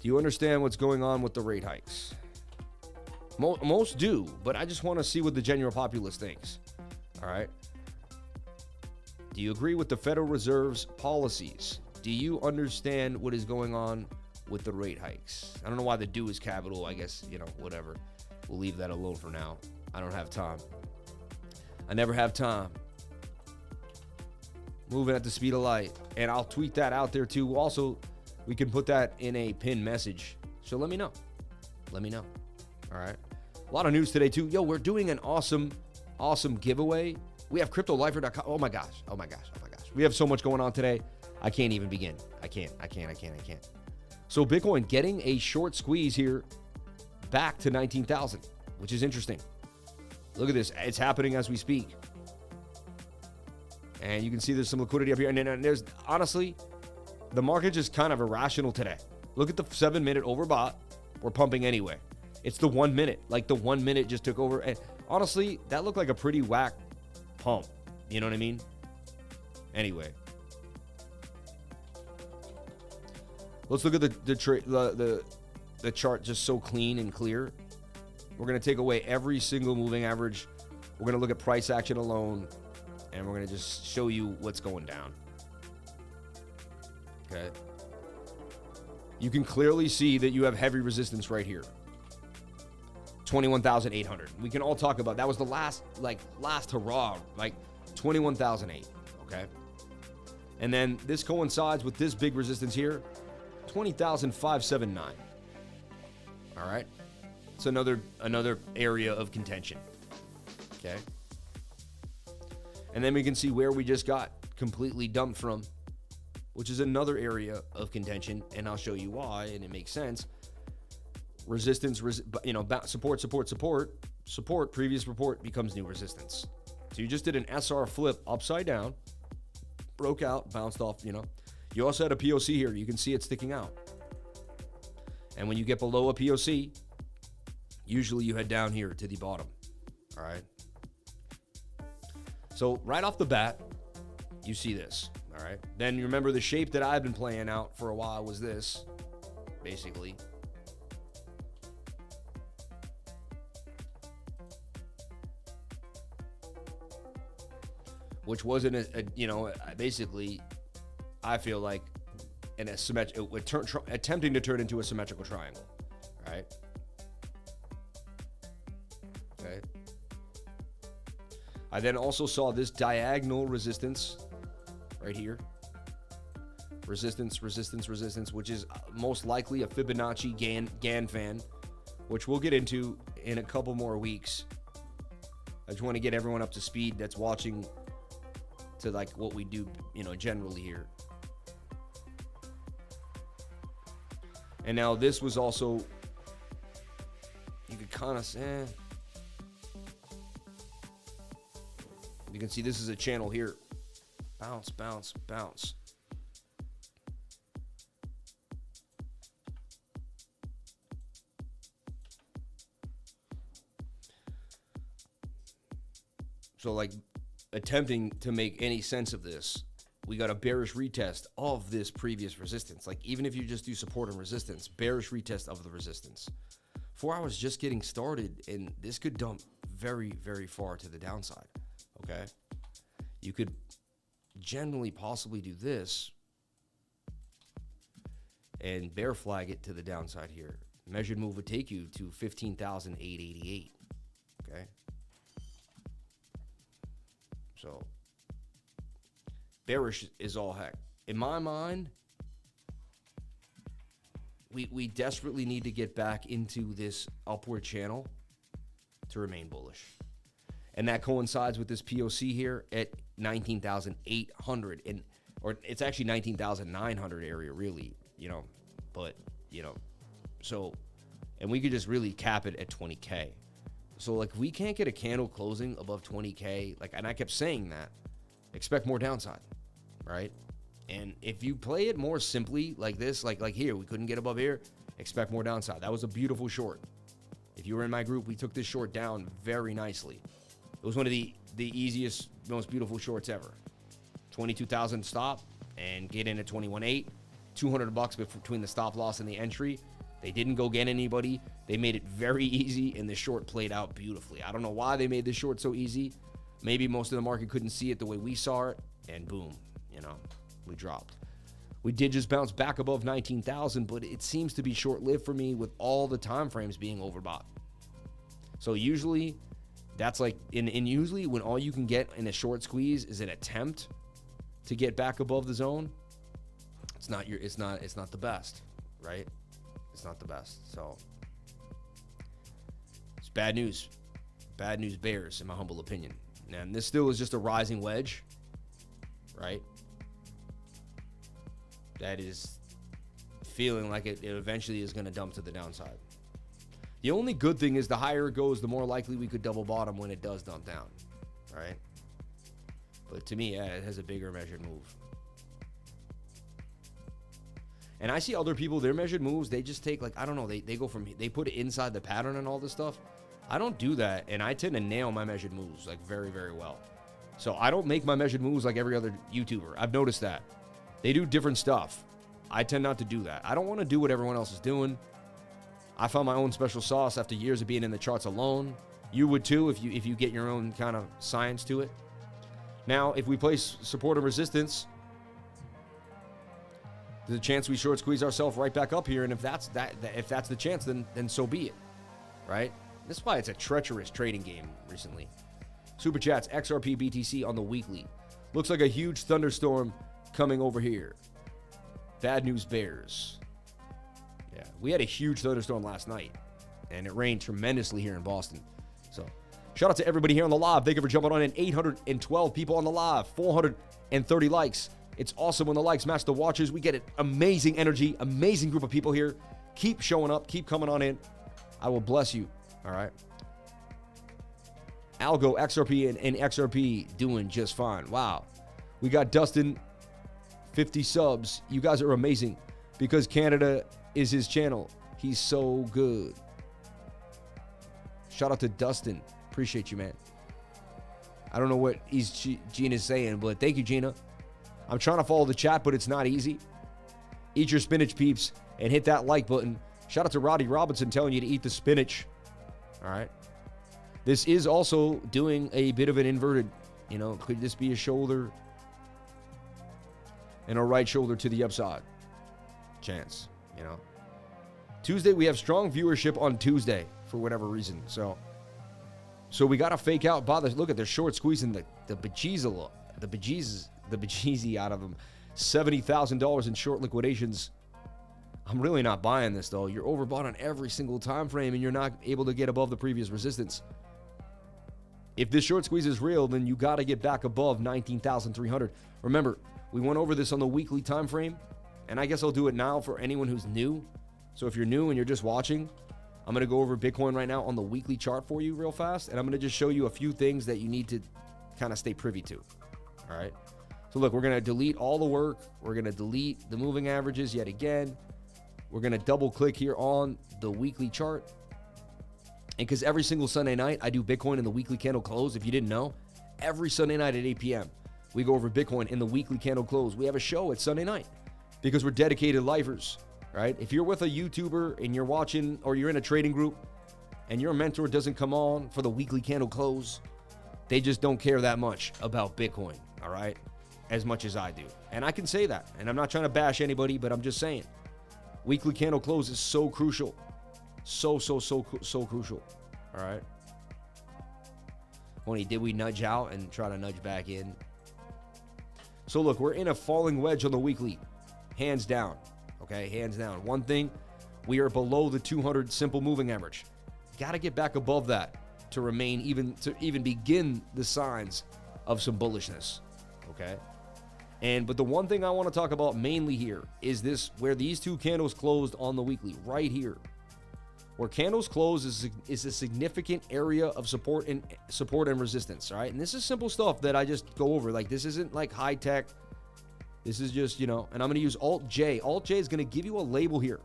Do you understand what's going on with the rate hikes? Most do, but I just want to see what the general populace thinks. All right. Do you agree with the Federal Reserve's policies? Do you understand what is going on with the rate hikes? I don't know why the do is capital. I guess, whatever. We'll leave that alone for now. I don't have time. I never have time. Moving at the speed of light. And I'll tweet that out there too. Also, we can put that in a pinned message. So let me know. Let me know. All right. A lot of news today too. Yo, we're doing an awesome giveaway. We have cryptolifer.com. Oh my gosh. We have so much going on today. I can't even begin. I can't. So Bitcoin getting a short squeeze here back to 19,000, which is interesting. Look at this. It's happening as we speak. And you can see there's some liquidity up here. And then there's, honestly, the market just kind of irrational today. Look at the 7-minute overbought. We're pumping anyway. It's the 1 minute. Like the 1 minute just took over. And honestly, that looked like a pretty whack pump. You know what I mean? Anyway. Let's look at the chart just so clean and clear. We're going to take away every single moving average. We're going to look at price action alone. And we're going to just show you what's going down. Okay. You can clearly see that you have heavy resistance right here. 21,800. We can all talk about that. Was the last hurrah, like 21,008. Okay. And then this coincides with this big resistance here, 20,579. All right. It's another area of contention. Okay. And then we can see where we just got completely dumped from, which is another area of contention, and I'll show you why, and it makes sense. Resistance, support, previous report becomes new resistance. So you just did an SR flip upside down, broke out, bounced off, You also had a POC here. You can see it sticking out. And when you get below a POC, usually you head down here to the bottom. All right. So right off the bat, you see this. All right. Then you remember the shape that I've been playing out for a while was this, basically. Which wasn't basically, I feel like attempting to turn into a symmetrical triangle, right? Okay. I then also saw this diagonal resistance right here. Resistance, which is most likely a Fibonacci Gann fan, which we'll get into in a couple more weeks. I just want to get everyone up to speed that's watching to like what we do, generally here. And now this was also, you could kind of say, you can see this is a channel here. Bounce, bounce, bounce. So like attempting to make any sense of this, we got a bearish retest of this previous resistance. Like even if you just do support and resistance, bearish retest of the resistance. 4 hours just getting started, and this could dump very, very far to the downside. Okay. You could generally possibly do this and bear flag it to the downside here. Measured move would take you to 15,888. Okay. So bearish is all heck. In my mind, we desperately need to get back into this upward channel to remain bullish. And that coincides with this POC here at 19,800, and or it's actually 19,900 area, really, but so, and we could just really cap it at 20K. So like, we can't get a candle closing above 20K, like, and I kept saying that, expect more downside, right? And if you play it more simply like this, like here, we couldn't get above here, expect more downside. That was a beautiful short. If you were in my group, we took this short down very nicely. It was one of the easiest, most beautiful shorts ever. 22,000 stop and get in at 21.8, $200 between the stop loss and the entry. They didn't go get anybody. They made it very easy, and the short played out beautifully. I don't know why they made this short so easy. Maybe most of the market couldn't see it the way we saw it, and boom, we dropped. We did just bounce back above 19,000, but it seems to be short-lived for me with all the time frames being overbought. So usually, that's like, usually when all you can get in a short squeeze is an attempt to get back above the zone, it's not the best, right? It's not the best. So it's bad news. Bad news bears, in my humble opinion. And this still is just a rising wedge, right? That is feeling like it eventually is going to dump to the downside. The only good thing is the higher it goes, the more likely we could double bottom when it does dump down, right? But to me, it has a bigger measured move. And I see other people, their measured moves, they just take, like, I don't know, they go from, they put it inside the pattern and all this stuff. I don't do that, and I tend to nail my measured moves, like, very, very well. So I don't make my measured moves like every other YouTuber. I've noticed that. They do different stuff. I tend not to do that. I don't want to do what everyone else is doing. I found my own special sauce after years of being in the charts alone. You would too if you get your own kind of science to it. Now, if we place support and resistance, there's a chance we short squeeze ourselves right back up here, and if that's the chance, then so be it, right? That's why it's a treacherous trading game recently. SuperChats, XRP BTC on the weekly. Looks like a huge thunderstorm coming over here. Bad news bears. Yeah, we had a huge thunderstorm last night, and it rained tremendously here in Boston. So, shout out to everybody here on the live. Thank you for jumping on in. 812 people on the live, 430 likes. It's awesome when the likes match the watches. We get an amazing energy, amazing group of people here. Keep showing up, keep coming on in. I will bless you, all right? Algo, XRP, and XRP doing just fine. Wow. We got Dustin, 50 subs. You guys are amazing because Canada is his channel. He's so good. Shout out to Dustin. Appreciate you, man. I don't know what Gina's saying, but thank you, Gina. I'm trying to follow the chat, but it's not easy. Eat your spinach, peeps, and hit that like button. Shout out to Roddy Robinson telling you to eat the spinach. All right. This is also doing a bit of an inverted, could this be a shoulder and a right shoulder to the upside? Chance, Tuesday, we have strong viewership on Tuesday for whatever reason. So we got to fake out. Look at their short squeezing the bejeezy out of them. $70,000 in short liquidations. I'm really not buying this, though. You're overbought on every single time frame, and you're not able to get above the previous resistance. If this short squeeze is real, then you got to get back above 19,300. Remember, we went over this on the weekly time frame, and I guess I'll do it now for anyone who's new. So if you're new and you're just watching, I'm going to go over Bitcoin right now on the weekly chart for you real fast, and I'm going to just show you a few things that you need to kind of stay privy to. All right? So look, we're going to delete all the work. We're going to delete the moving averages yet again. We're going to double click here on the weekly chart. And because every single Sunday night, I do Bitcoin in the weekly candle close. If you didn't know, every Sunday night at 8 p.m., we go over Bitcoin in the weekly candle close. We have a show at Sunday night because we're dedicated lifers, right? If you're with a YouTuber and you're watching or you're in a trading group and your mentor doesn't come on for the weekly candle close, they just don't care that much about Bitcoin, all right? As much as I do. And I can say that. And I'm not trying to bash anybody, but I'm just saying. Weekly candle close is so crucial. So crucial. All right. Only did we nudge out and try to nudge back in? So look, we're in a falling wedge on the weekly. Hands down. Okay, hands down. One thing, We are below the 200 simple moving average. Got to get back above that to remain even begin the signs of some bullishness. Okay. But the one thing I want to talk about mainly here is this, where these two candles closed on the weekly, right here. Where candles close is a significant area of support and resistance, all right? And this is simple stuff that I just go over. Like, this isn't like high tech. This is just, and I'm going to use Alt J. Alt J is going to give you a label here,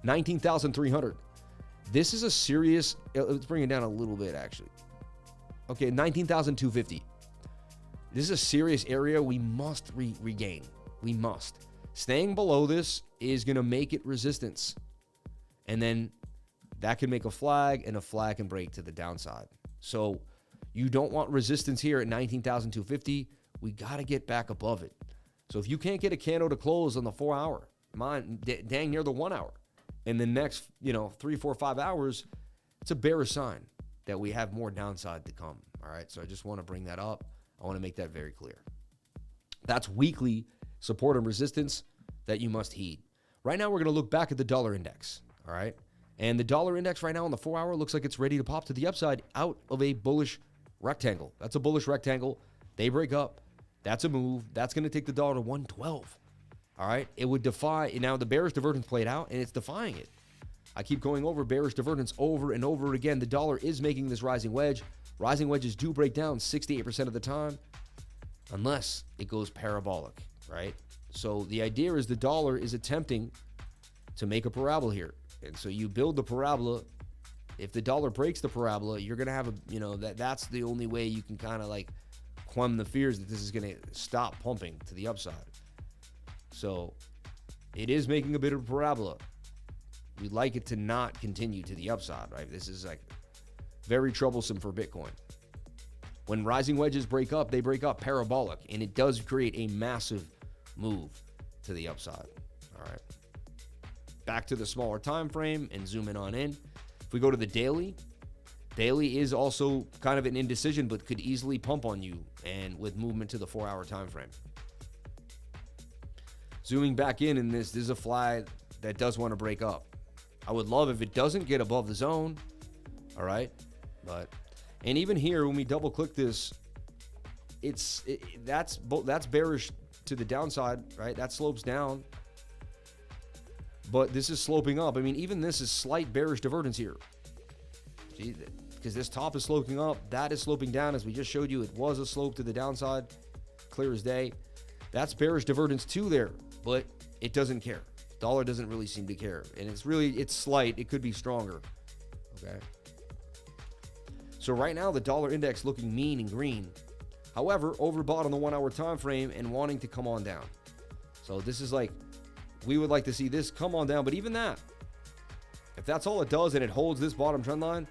19,300. This is a serious, let's bring it down a little bit, actually. Okay, 19,250. This is a serious area we must regain. We must. Staying below this is going to make it resistance. And then that can make a flag, and a flag can break to the downside. So you don't want resistance here at 19,250. We got to get back above it. So if you can't get a candle to close on the 4 hour, dang near the 1 hour, in the next, 3, 4, 5 hours, it's a bearish sign that we have more downside to come. All right. So I just want to bring that up. I want to make that very clear. That's weekly support and resistance that you must heed. Right now, we're going to look back at the dollar index. All right. And the dollar index right now on the 4 hour looks like it's ready to pop to the upside out of a bullish rectangle. That's a bullish rectangle. They break up. That's a move. That's going to take the dollar to 112. All right. It would defy. Now the bearish divergence played out and it's defying it. I keep going over bearish divergence over and over again. The dollar is making this rising wedge. Rising wedges do break down 68% of the time unless it goes parabolic, right? So the idea is the dollar is attempting to make a parabola here. And so you build the parabola. If the dollar breaks the parabola, you're going to have that's the only way you can kind of like quell the fears that this is going to stop pumping to the upside. So it is making a bit of a parabola. We'd like it to not continue to the upside, right? This is like very troublesome for Bitcoin. When rising wedges break up, they break up parabolic, and it does create a massive move to the upside. All right. Back to the smaller time frame and zoom in on in. If we go to the daily is also kind of an indecision, but could easily pump on you, and with movement to the 4 hour time frame. Zooming back in this is a flag that does want to break up. I would love if it doesn't get above the zone. All right. And even here, when we double click this, that's bearish to the downside, right? That slopes down, but this is sloping up. I mean, even this is slight bearish divergence here. See, because this top is sloping up, that is sloping down. As we just showed you, it was a slope to the downside, clear as day. That's bearish divergence too there, but it doesn't care. Dollar doesn't really seem to care, and it's slight. It could be stronger. Okay. So right now, the dollar index looking mean and green. However, overbought on the 1 hour time frame and wanting to come on down. So this is like, we would like to see this come on down, but even that, if that's all it does and it holds this bottom trend line,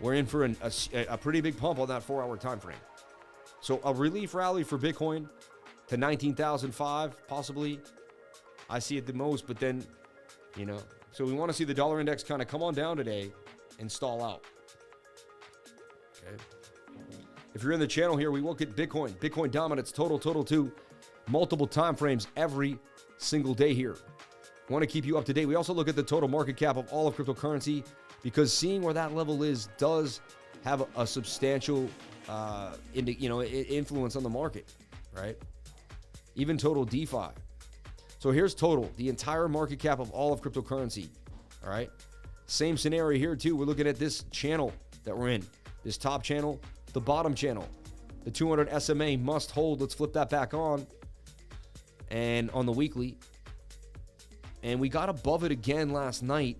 we're in for a pretty big pump on that 4 hour time frame. So a relief rally for Bitcoin to 19,005 possibly. I see it the most, but then, so we want to see the dollar index kind of come on down today and stall out. Okay. If you're in the channel here, we look at Bitcoin dominance, total too, multiple time frames every single day here. Want to keep you up to date. We also look at the total market cap of all of cryptocurrency, because seeing where that level is does have a substantial influence on the market, right? Even total DeFi. So here's total, the entire market cap of all of cryptocurrency. All right. Same scenario here too. We're looking at this channel that we're in, this top channel, the bottom channel, the 200 SMA must hold. Let's flip that back on. And on the weekly, and we got above it again last night,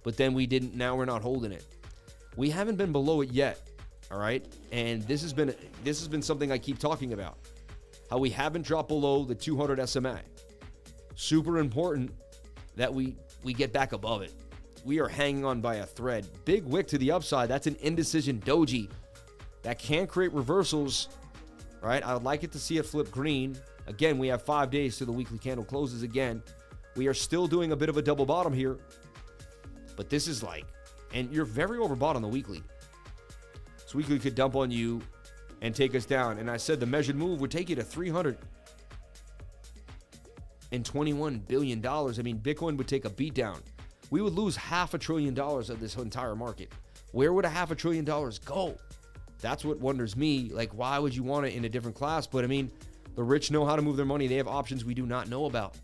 but then we didn't. Now we're not holding it. We haven't been below it yet. All right. And this has been something I keep talking about, how we haven't dropped below the 200 SMA. Super important that we get back above it. We are hanging on by a thread. Big wick to the upside. That's an indecision doji that can create reversals, right? I would like it to see it flip green. Again, we have 5 days till the weekly candle closes again. We are still doing a bit of a double bottom here, but this is like, and you're very overbought on the weekly. So weekly could dump on you and take us down. And I said the measured move would take you to $321 billion. I mean, Bitcoin would take a beat down. we would lose $500 billion of this entire market. Where would $500 billion go? That's what wonders me. Like, why would you want it in a different class? But I mean, the rich know how to move their money. They have options we do not know about.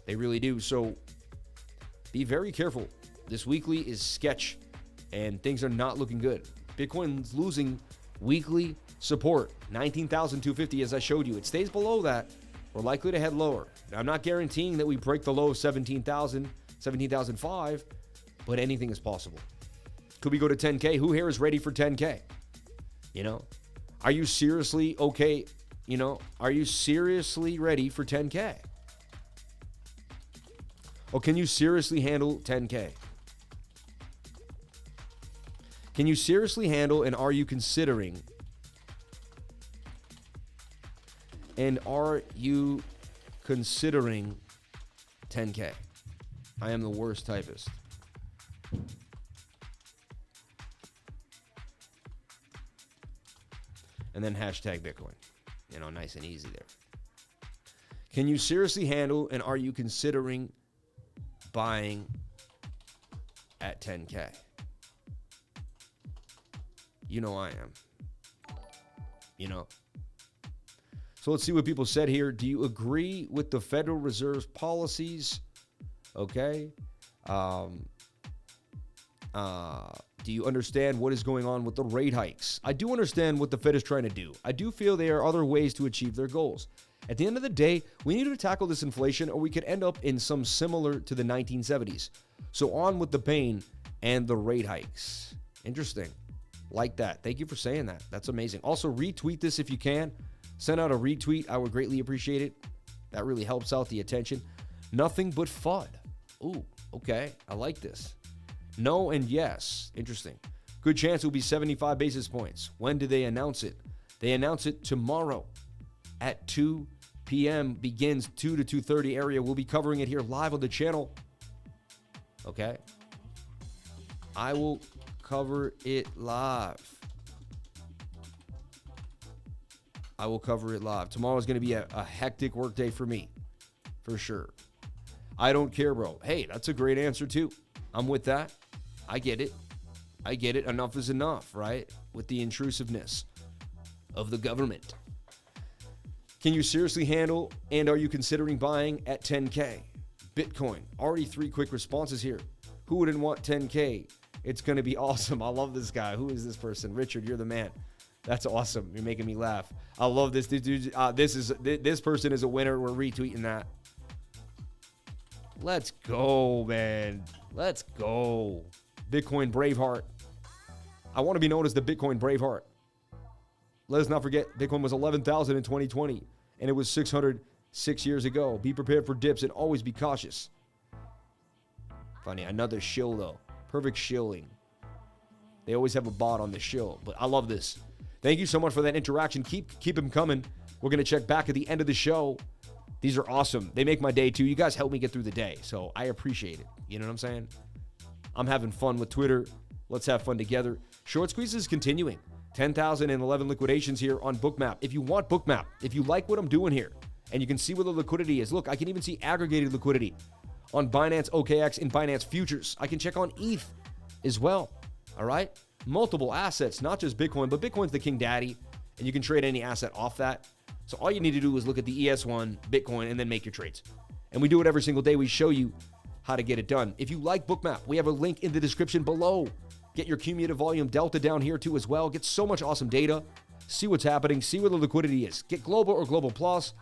They really do. So be very careful. This weekly is sketch and things are not looking good. Bitcoin's losing weekly support, 19,250 as I showed you. It stays below that. We're likely to head lower. Now, I'm not guaranteeing that we break the low of 17,000, 17,005, but anything is possible. Could we go to 10K? Who here is ready for 10K? You know, are you seriously okay? You know, are you seriously ready for 10K? Or can you seriously handle 10K? Can you seriously handle, and are you considering? And are you considering 10K? I am the worst typist. And then hashtag Bitcoin. You know, nice and easy there. Can you seriously handle, and are you considering buying at 10K? You know I am. You know. So let's see what people said here. Do you agree with the Federal Reserve's policies? Okay. Do you understand what is going on with the rate hikes? I do understand what the Fed is trying to do. I do feel there are other ways to achieve their goals. At the end of the day, we need to tackle this inflation or we could end up in some similar to the 1970s. So on with the pain and the rate hikes. Interesting. Like that. Thank you for saying that. That's amazing. Also, retweet this if you can. Send out a retweet. I would greatly appreciate it. That really helps out the attention. Nothing but FUD. Ooh, okay. I like this. No and yes. Interesting. Good chance it will be 75 basis points. When do they announce it? They announce it tomorrow at 2 p.m. Begins 2 to 2:30 area. We'll be covering it here live on the channel. Okay. I will cover it live. I will cover it live. Tomorrow is going to be a hectic work day for me. For sure. I don't care, bro. Hey, that's a great answer too. I'm with that. I get it. I get it. Enough is enough, right? With the intrusiveness of the government. Can you seriously handle, and are you considering buying at 10K? Bitcoin. Already 3 quick responses here. Who wouldn't want 10K? It's going to be awesome. I love this guy. Who is this person? Richard, you're the man. That's awesome. You're making me laugh. I love this. This person is a winner. We're retweeting that. Let's go, man. Let's go. Bitcoin Braveheart. I want to be known as the Bitcoin Braveheart. Let us not forget, Bitcoin was 11,000 in 2020, and it was 600 6 years ago. Be prepared for dips and always be cautious. Funny, another shill, though. Perfect shilling. They always have a bot on the shill, but I love this. Thank you so much for that interaction. Keep them coming. We're going to check back at the end of the show. These are awesome. They make my day, too. You guys help me get through the day, so I appreciate it. You know what I'm saying? I'm having fun with Twitter. Let's have fun together. Short squeeze is continuing. 10,011 liquidations here on BOOKMAP. If you want BOOKMAP, if you like what I'm doing here, and you can see where the liquidity is. Look, I can even see aggregated liquidity on Binance OKX and Binance Futures. I can check on ETH as well. All right? Multiple assets, not just Bitcoin, but Bitcoin's the king daddy, and you can trade any asset off that. So all you need to do is look at the ES1, Bitcoin, and then make your trades. And we do it every single day. We show you how to get it done. If you like BOOKMAP, we have a link in the description below. Get your cumulative volume delta down here too as well. Get so much awesome data. See what's happening. See where the liquidity is. Get Global or Global Plus.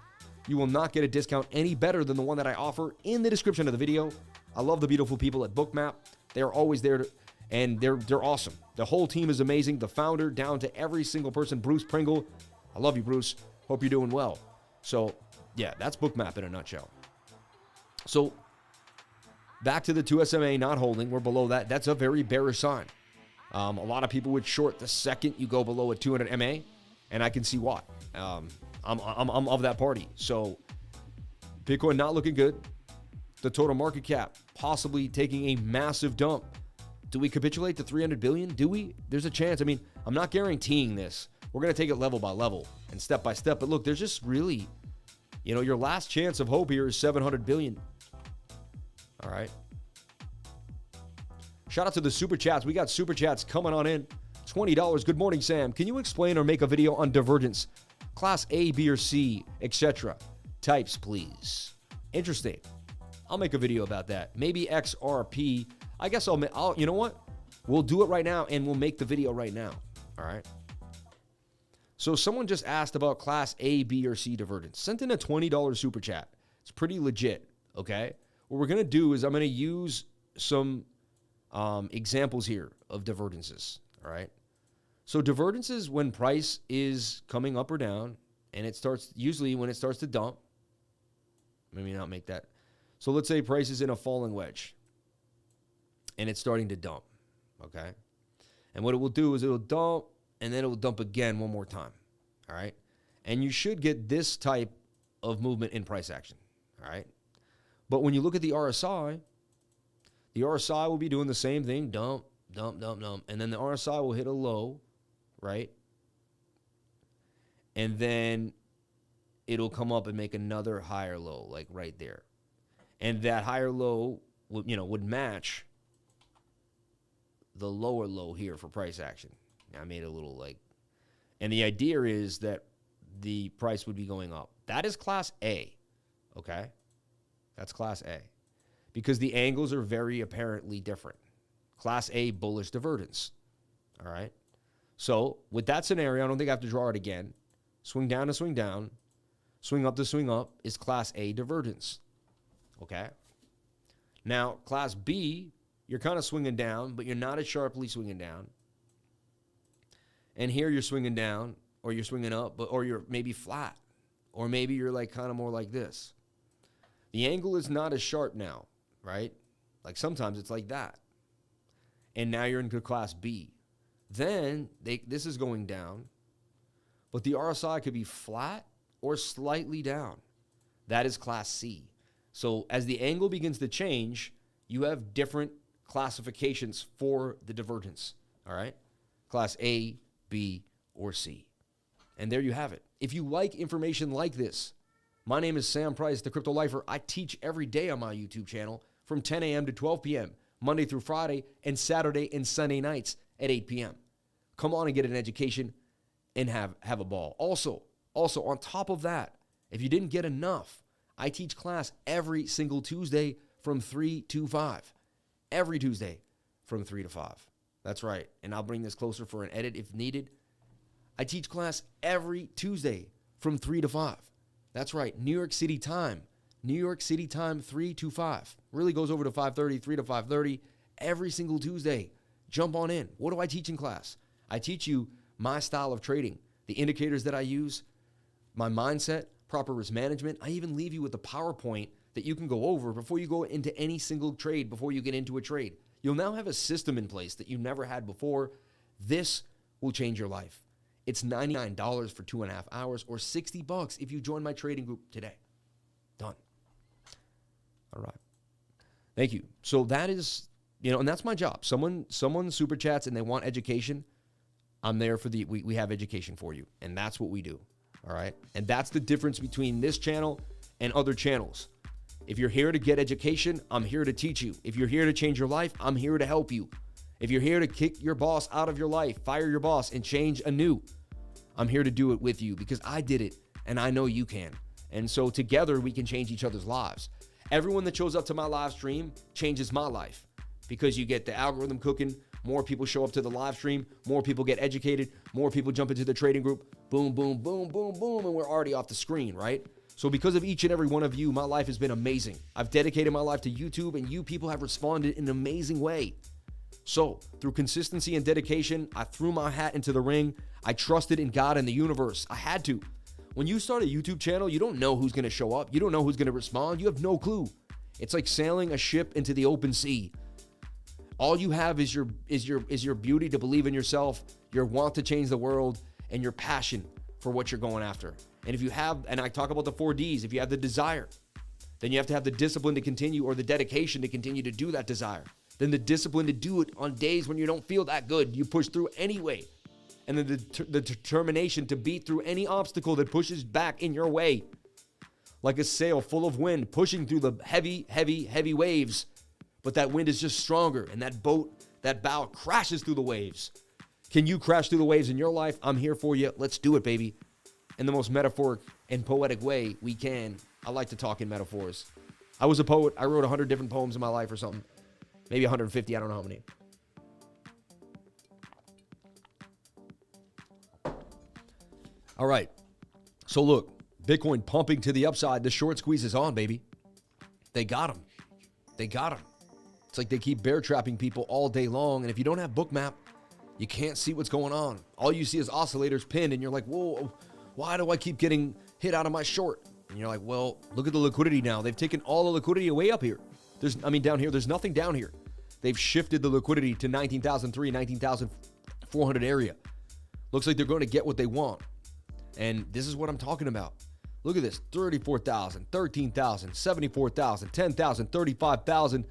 You will not get a discount any better than the one that I offer in the description of the video. I love the beautiful people at BOOKMAP. They're always there, and they're awesome. The whole team is amazing. The founder down to every single person. Bruce Pringle. I love you, Bruce. Hope you're doing well. So, yeah, that's BOOKMAP in a nutshell. So, back to the 2SMA not holding. We're below that. That's a very bearish sign. A lot of people would short the second you go below a 200 MA, and I can see why. I'm of that party. So, Bitcoin not looking good. The total market cap possibly taking a massive dump. Do we capitulate to 300 billion? Do we? There's a chance. I mean, I'm not guaranteeing this. We're going to take it level by level and step by step. But look, there's just really, your last chance of hope here is 700 billion. All right. Shout out to the super chats. We got super chats coming on in. $20. Good morning, Sam. Can you explain or make a video on divergence? Class A, B, or C, etc. Types, please. Interesting. I'll make a video about that. Maybe XRP. I guess I'll, you know what? We'll do it right now and we'll make the video right now. All right. So someone just asked about Class A, B, or C divergence. Sent in a $20 super chat. It's pretty legit. Okay. What we're going to do is I'm going to use some examples here of divergences. All right. So divergences when price is coming up or down, and it starts, usually when it starts to dump. Maybe not make that. So let's say price is in a falling wedge and it's starting to dump. Okay. And what it will do is it'll dump and then it will dump again one more time. All right. And you should get this type of movement in price action. All right. But when you look at the RSI will be doing the same thing. Dump, dump, dump, dump. And then the RSI will hit a low, right? And then it'll come up and make another higher low, like right there. And that higher low would match the lower low here for price action. I made a little like, and the idea is that the price would be going up. That is Class A, okay? That's Class A. Because the angles are very apparently different. Class A, bullish divergence, all right? So with that scenario, I don't think I have to draw it again. Swing down to swing down, swing up to swing up is Class A divergence, okay? Now, Class B, you're kind of swinging down, but you're not as sharply swinging down. And here you're swinging down, or you're swinging up, or you're maybe flat, or maybe you're like kind of more like this. The angle is not as sharp now, right? Like sometimes it's like that. And now you're into Class B. Then this is going down, but the RSI could be flat or slightly down. That is Class C. So as the angle begins to change, you have different classifications for the divergence, all right? Class A, B, or C. And there you have it. If you like information like this, my name is Sam Price, the cryptolifer. I teach every day on my YouTube channel from 10 a.m. to 12 p.m., Monday through Friday, and Saturday and Sunday nights at 8 p.m. Come on and get an education and have a ball. Also, on top of that, if you didn't get enough, I teach class every single Tuesday from 3 to 5. Every Tuesday from 3 to 5. That's right. And I'll bring this closer for an edit if needed. I teach class every Tuesday from 3 to 5. That's right. New York City time. New York City time, 3 to 5. Really goes over to 5:30, 3 to 5:30 every single Tuesday. Jump on in. What do I teach in class? I teach you my style of trading, the indicators that I use, my mindset, proper risk management. I even leave you with a PowerPoint that you can go over before you go into any single trade, before you get into a trade. You'll now have a system in place that you never had before. This will change your life. It's $99 for 2.5 hours or $60 if you join my trading group today. Done. All right. Thank you. So that is, and that's my job. Someone super chats and they want education. I'm there for we have education for you. And that's what we do. All right. And that's the difference between this channel and other channels. If you're here to get education, I'm here to teach you. If you're here to change your life, I'm here to help you. If you're here to kick your boss out of your life, fire your boss, and change anew, I'm here to do it with you because I did it and I know you can. And so together we can change each other's lives. Everyone that shows up to my live stream changes my life because you get the algorithm cooking. More people show up to the live stream. More people get educated. More people jump into the trading group. Boom, boom, boom, boom, boom. And we're already off the screen, right? So because of each and every one of you, my life has been amazing. I've dedicated my life to YouTube and you people have responded in an amazing way. So through consistency and dedication, I threw my hat into the ring. I trusted in God and the universe. I had to. When you start a YouTube channel, you don't know who's going to show up. You don't know who's going to respond. You have no clue. It's like sailing a ship into the open sea. All you have is your beauty to believe in yourself, your want to change the world, and your passion for what you're going after. And if you have, and I talk about the 4 Ds, if you have the desire, then you have to have the discipline to continue or the dedication to continue to do that desire. Then the discipline to do it on days when you don't feel that good. You push through anyway. And then the determination to beat through any obstacle that pushes back in your way. Like a sail full of wind, pushing through the heavy, heavy, heavy waves. but that wind is just stronger, and that bow crashes through the waves. Can you crash through the waves in your life? I'm here for you. Let's do it, baby. In the most metaphoric and poetic way we can. I like to talk in metaphors. I was a poet. I wrote 100 different poems in my life or something. Maybe 150. I don't know how many. All right. So look, Bitcoin pumping to the upside. The short squeeze is on, baby. They got him. They got him. It's like they keep bear trapping people all day long. And if you don't have BOOKMAP, you can't see what's going on. All you see is oscillators pinned, and you're like, whoa, why do I keep getting hit out of my short? And you're like, well, look at the liquidity now. They've taken all the liquidity away up here. Down here, there's nothing down here. They've shifted the liquidity to 19,300, 19,400 area. Looks like they're going to get what they want. And this is what I'm talking about. Look at this, 34,000, 13,000, 74,000, 10,000, 35,000,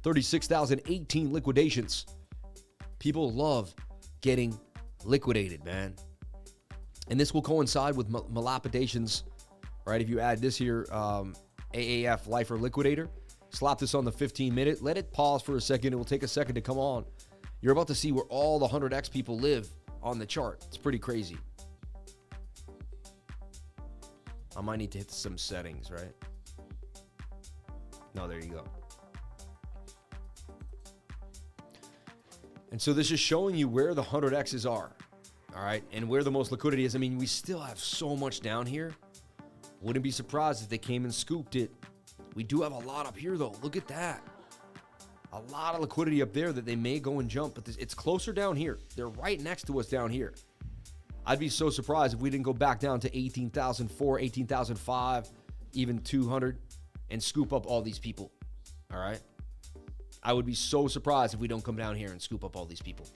36,000, 18 liquidations. People love getting liquidated, man. And this will coincide with malapidations, right? If you add this here, AAF Lifer Liquidator, slap this on the 15-minute, let it pause for a second. It will take a second to come on. You're about to see where all the 100X people live on the chart. It's pretty crazy. I might need to hit some settings, right? No, there you go. And so this is showing you where the 100Xs are, all right? And where the most liquidity is. I mean, we still have so much down here. Wouldn't be surprised if they came and scooped it. We do have a lot up here, though. Look at that. A lot of liquidity up there that they may go and jump, but it's closer down here. They're right next to us down here. I'd be so surprised if we didn't go back down to 18,004, 18,005, even 200, and scoop up all these people, all right? I would be so surprised if we don't come down here and scoop up all these people.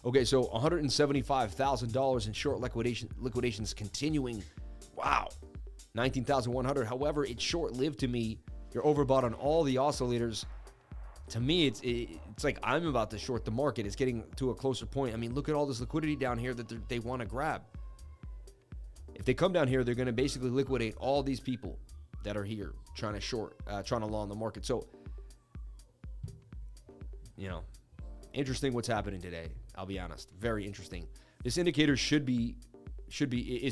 Okay, so $175,000 in short liquidations continuing. Wow, 19,100. However, it's short-lived to me. You're overbought on all the oscillators. To me, it's like I'm about to short the market. It's getting to a closer point. I mean, look at all this liquidity down here that they want to grab. If they come down here, they're going to basically liquidate all these people that are here trying to short, trying to long the market. So, you know, interesting what's happening today. I'll be honest, very interesting. This indicator is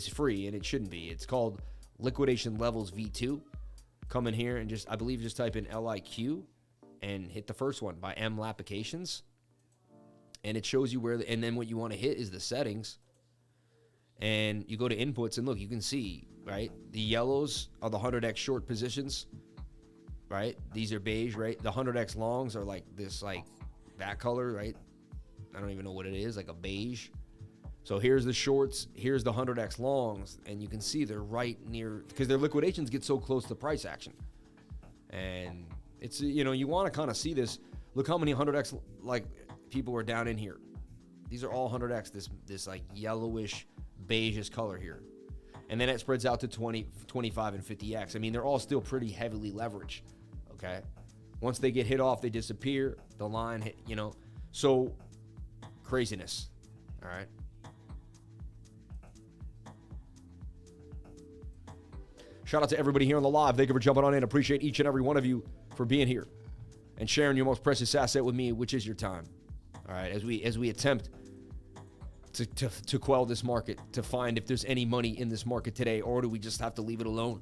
free, and it shouldn't be. It's called Liquidation Levels V2. Come in here and just type in LIQ and hit the first one by M Applications, and it shows you where. And then what you want to hit is the settings. And you go to inputs, and look, you can see, right? The yellows are the 100X short positions, right? These are beige, right? The 100X longs are like this, like that color, right? I don't even know what it is, like a beige. So here's the shorts, here's the 100X longs, and you can see they're right near, because their liquidations get so close to price action. And it's, you know, you want to kind of see this. Look how many 100X like people are down in here. These are all 100X, this like yellowish, beigeish color here. And then it spreads out to 20, 25, and 50X. I mean, they're all still pretty heavily leveraged, okay? Once they get hit off, they disappear. The line hit, you know. So, craziness, all right? Shout out to everybody here on the live. Thank you for jumping on in. Appreciate each and every one of you for being here and sharing your most precious asset with me, which is your time, all right? As we attempt to quell this market, to find if there's any money in this market today, or do we just have to leave it alone?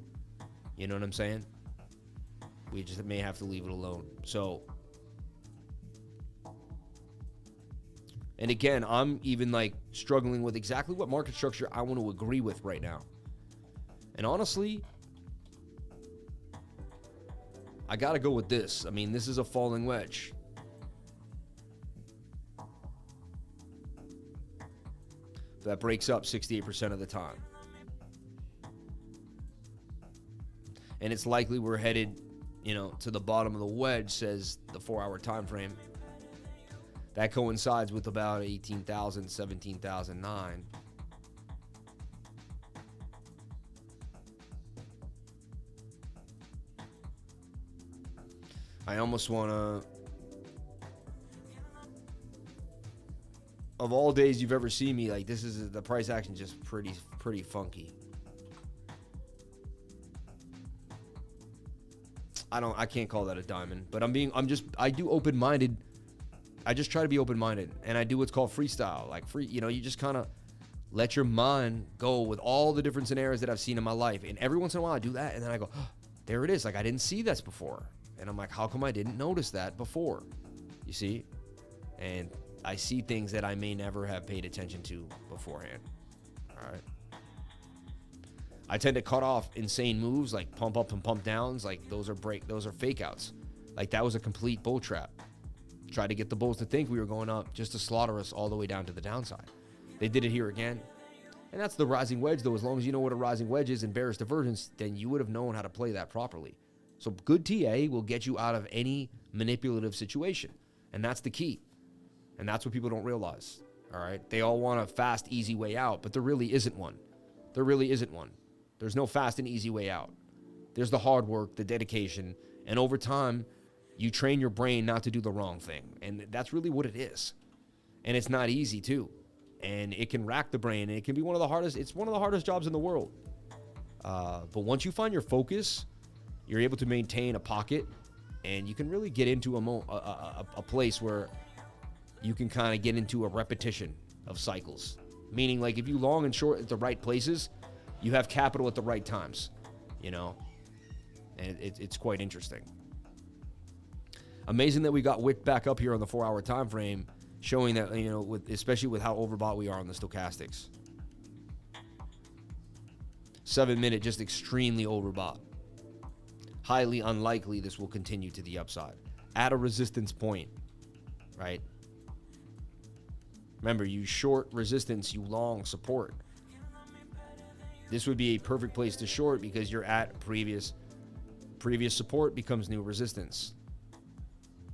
You know what I'm saying? We just may have to leave it alone. So, and again, I'm even like struggling with exactly what market structure I want to agree with right now. And honestly, I got to go with this. I mean, this is a falling wedge. That breaks up 68% of the time. And it's likely we're headed, you know, to the bottom of the wedge, says the 4-hour time frame. That coincides with about 18,000, 17,009. I almost want to, of all days you've ever seen me, like, this is the price action just pretty funky. I can't call that a diamond, but I do open-minded. I just try to be open-minded, and I do what's called freestyle. Like you just kind of let your mind go with all the different scenarios that I've seen in my life. And every once in a while I do that, and then I go, oh, there it is. Like, I didn't see this before. And I'm like, how come I didn't notice that before? You see? And I see things that I may never have paid attention to beforehand. All right. I tend to cut off insane moves like pump up and pump downs. Like those are fake outs. Like that was a complete bull trap. Tried to get the bulls to think we were going up just to slaughter us all the way down to the downside. They did it here again. And that's the rising wedge, though. As long as you know what a rising wedge is and bearish divergence, then you would have known how to play that properly. So good TA will get you out of any manipulative situation. And that's the key. And that's what people don't realize. All right. They all want a fast, easy way out, but there really isn't one. There really isn't one. There's no fast and easy way out. There's the hard work, the dedication, and over time, you train your brain not to do the wrong thing. And that's really what it is. And it's not easy, too. And it can rack the brain, and it can be one of the hardest jobs in the world. But once you find your focus, you're able to maintain a pocket, and you can really get into a place where you can kind of get into a repetition of cycles. Meaning, like, if you long and short at the right places, you have capital at the right times, and it's quite interesting. Amazing that we got wicked back up here on the 4-hour time frame, showing that, especially with how overbought we are on the stochastics. 7-minute, just extremely overbought. Highly unlikely this will continue to the upside. At a resistance point, right? Remember, you short resistance, you long support. This would be a perfect place to short because you're at previous support becomes new resistance.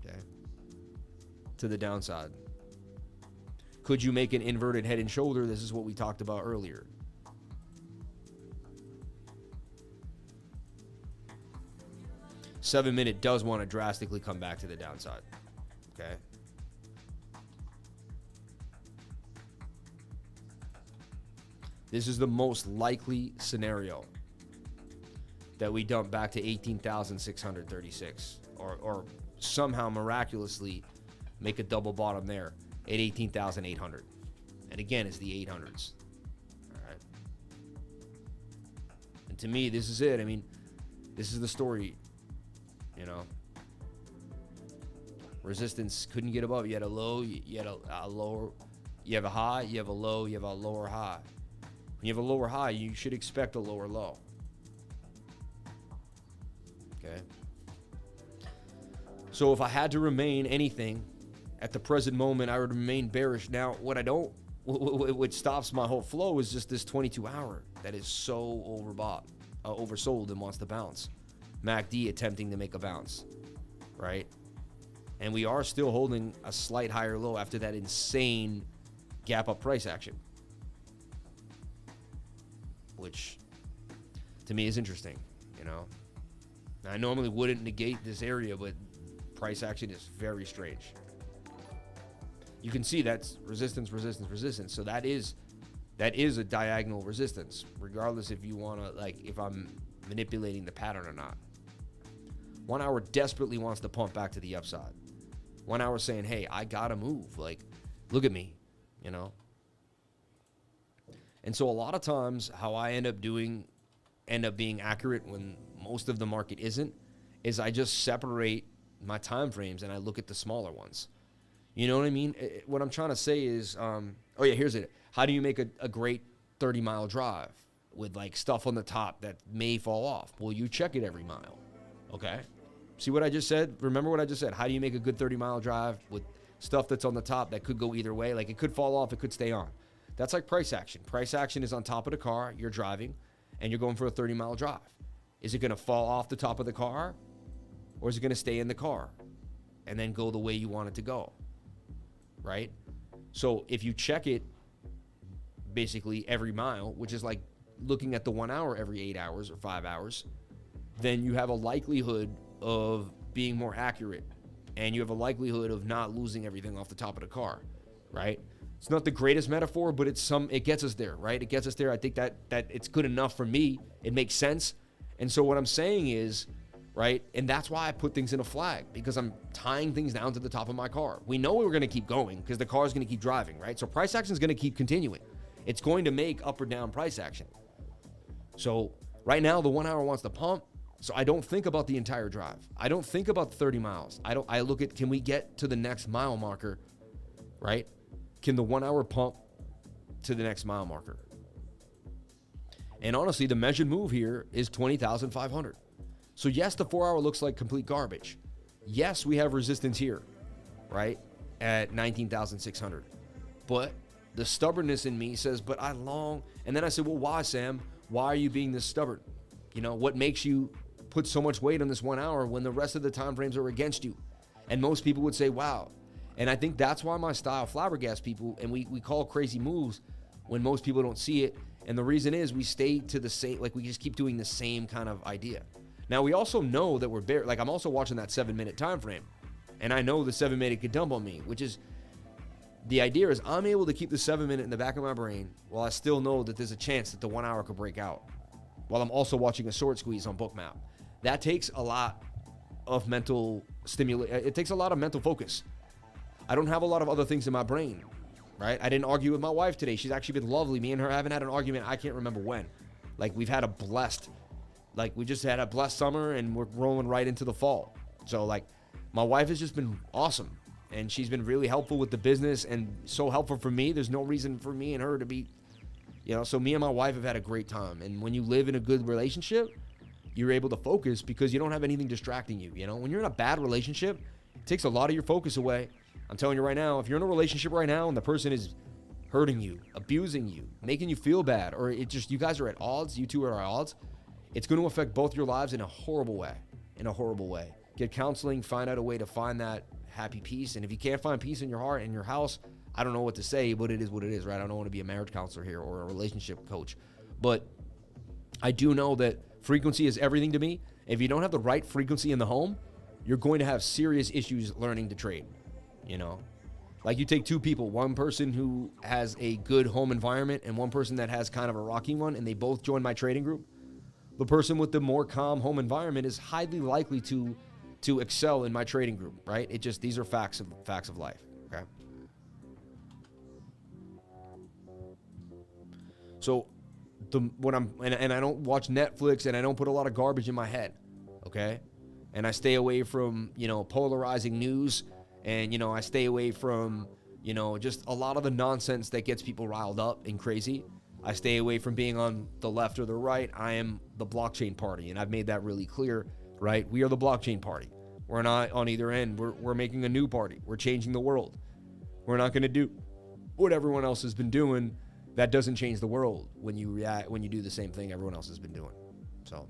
Okay. To the downside. Could you make an inverted head and shoulder? This is what we talked about earlier. 7-minute does want to drastically come back to the downside. Okay. This is the most likely scenario that we dump back to 18,636 or somehow miraculously make a double bottom there at 18,800. And again, it's the 800s. All right. And to me, this is it. I mean, this is the story, Resistance couldn't get above. You had a low, you had a lower, you have a high, you have a low, you have a lower high. When you have a lower high, you should expect a lower low. Okay. So if I had to remain anything at the present moment, I would remain bearish. Now, what stops my whole flow is just this 22-hour that is so oversold and wants to bounce. MACD attempting to make a bounce, right? And we are still holding a slight higher low after that insane gap up price action, which to me is interesting, I normally wouldn't negate this area, but price action is very strange. You can see that's resistance, resistance, resistance. So that is a diagonal resistance, regardless if you want to, if I'm manipulating the pattern or not. 1 hour desperately wants to pump back to the upside. 1 hour saying, hey, I got to move. Look at me, And so a lot of times how I end up being accurate when most of the market isn't, is I just separate my time frames and I look at the smaller ones. You know what I mean? What I'm trying to say is, here's it. How do you make a great 30-mile drive with stuff on the top that may fall off? Well, you check it every mile. Okay. See what I just said? Remember what I just said? How do you make a good 30-mile drive with stuff that's on the top that could go either way? It could fall off, it could stay on. That's like price action. Price action is on top of the car, you're driving, and you're going for a 30-mile drive. Is it going to fall off the top of the car, or is it going to stay in the car and then go the way you want it to go? Right? So if you check it basically every mile, which is like looking at the 1 hour every 8 hours or 5 hours, then you have a likelihood of being more accurate, and you have a likelihood of not losing everything off the top of the car, right? It's not the greatest metaphor, but it gets us there, right? It gets us there. I think that it's good enough for me. It makes sense. And so what I'm saying is, right? And that's why I put things in a flag, because I'm tying things down to the top of my car. We know we're going to keep going because the car is going to keep driving, right? So price action is going to keep continuing. It's going to make up or down price action. So right now, the 1 hour wants to pump. So I don't think about the entire drive. I don't think about 30 miles. I look at, can we get to the next mile marker, right? Can the 1 hour pump to the next mile marker? And honestly, the measured move here is 20,500. So yes, the 4 hour looks like complete garbage. Yes, we have resistance here, right? At 19,600. But the stubbornness in me says, but I long. And then I said, well, why, Sam? Why are you being this stubborn? You know, what makes you put so much weight on this 1 hour when the rest of the time frames are against you? And most people would say, wow. And I think that's why my style flabbergasts people, and we call crazy moves when most people don't see it. And the reason is we stay to the same, like we just keep doing the same kind of idea. Now we also know that we're bare, like I'm also watching that 7 minute time frame, and I know the 7 minute could dump on me, which is, the idea is I'm able to keep the 7 minute in the back of my brain while I still know that there's a chance that the 1 hour could break out, while I'm also watching a short squeeze on BOOKMAP. That takes a lot of mental stimulation. It takes a lot of mental focus. I don't have a lot of other things in my brain, right? I didn't argue with my wife today. She's actually been lovely. Me and her haven't had an argument. I can't remember when. Like we just had a blessed summer and we're rolling right into the fall. So like my wife has just been awesome, and she's been really helpful with the business and so helpful for me. There's no reason for me and her to be, you know, so me and my wife have had a great time. And when you live in a good relationship, you're able to focus because you don't have anything distracting you. You know, when you're in a bad relationship, it takes a lot of your focus away. I'm telling you right now, if you're in a relationship right now and the person is hurting you, abusing you, making you feel bad, or it just, you guys are at odds, you two are at odds, it's going to affect both your lives in a horrible way, Get counseling, find out a way to find that happy peace. And if you can't find peace in your heart and your house, I don't know what to say, but it is what it is, right? I don't want to be a marriage counselor here or a relationship coach, but I do know that frequency is everything to me. If you don't have the right frequency in the home, you're going to have serious issues learning to trade. You know, like you take two people, one person who has a good home environment and one person that has kind of a rocky one, and they both join my trading group. The person with the more calm home environment is highly likely to excel in my trading group, right? It just, these are facts of life, okay? So and I don't watch Netflix, and I don't put a lot of garbage in my head, okay? And I stay away from, you know, polarizing news. And, you know, I stay away from, you know, just a lot of the nonsense that gets people riled up and crazy. I stay away from being on the left or the right. I am the blockchain party, and I've made that really clear, right? We are the blockchain party. We're not on either end. We're making a new party. We're changing the world. We're not going to do what everyone else has been doing. That doesn't change the world when you do the same thing everyone else has been doing. So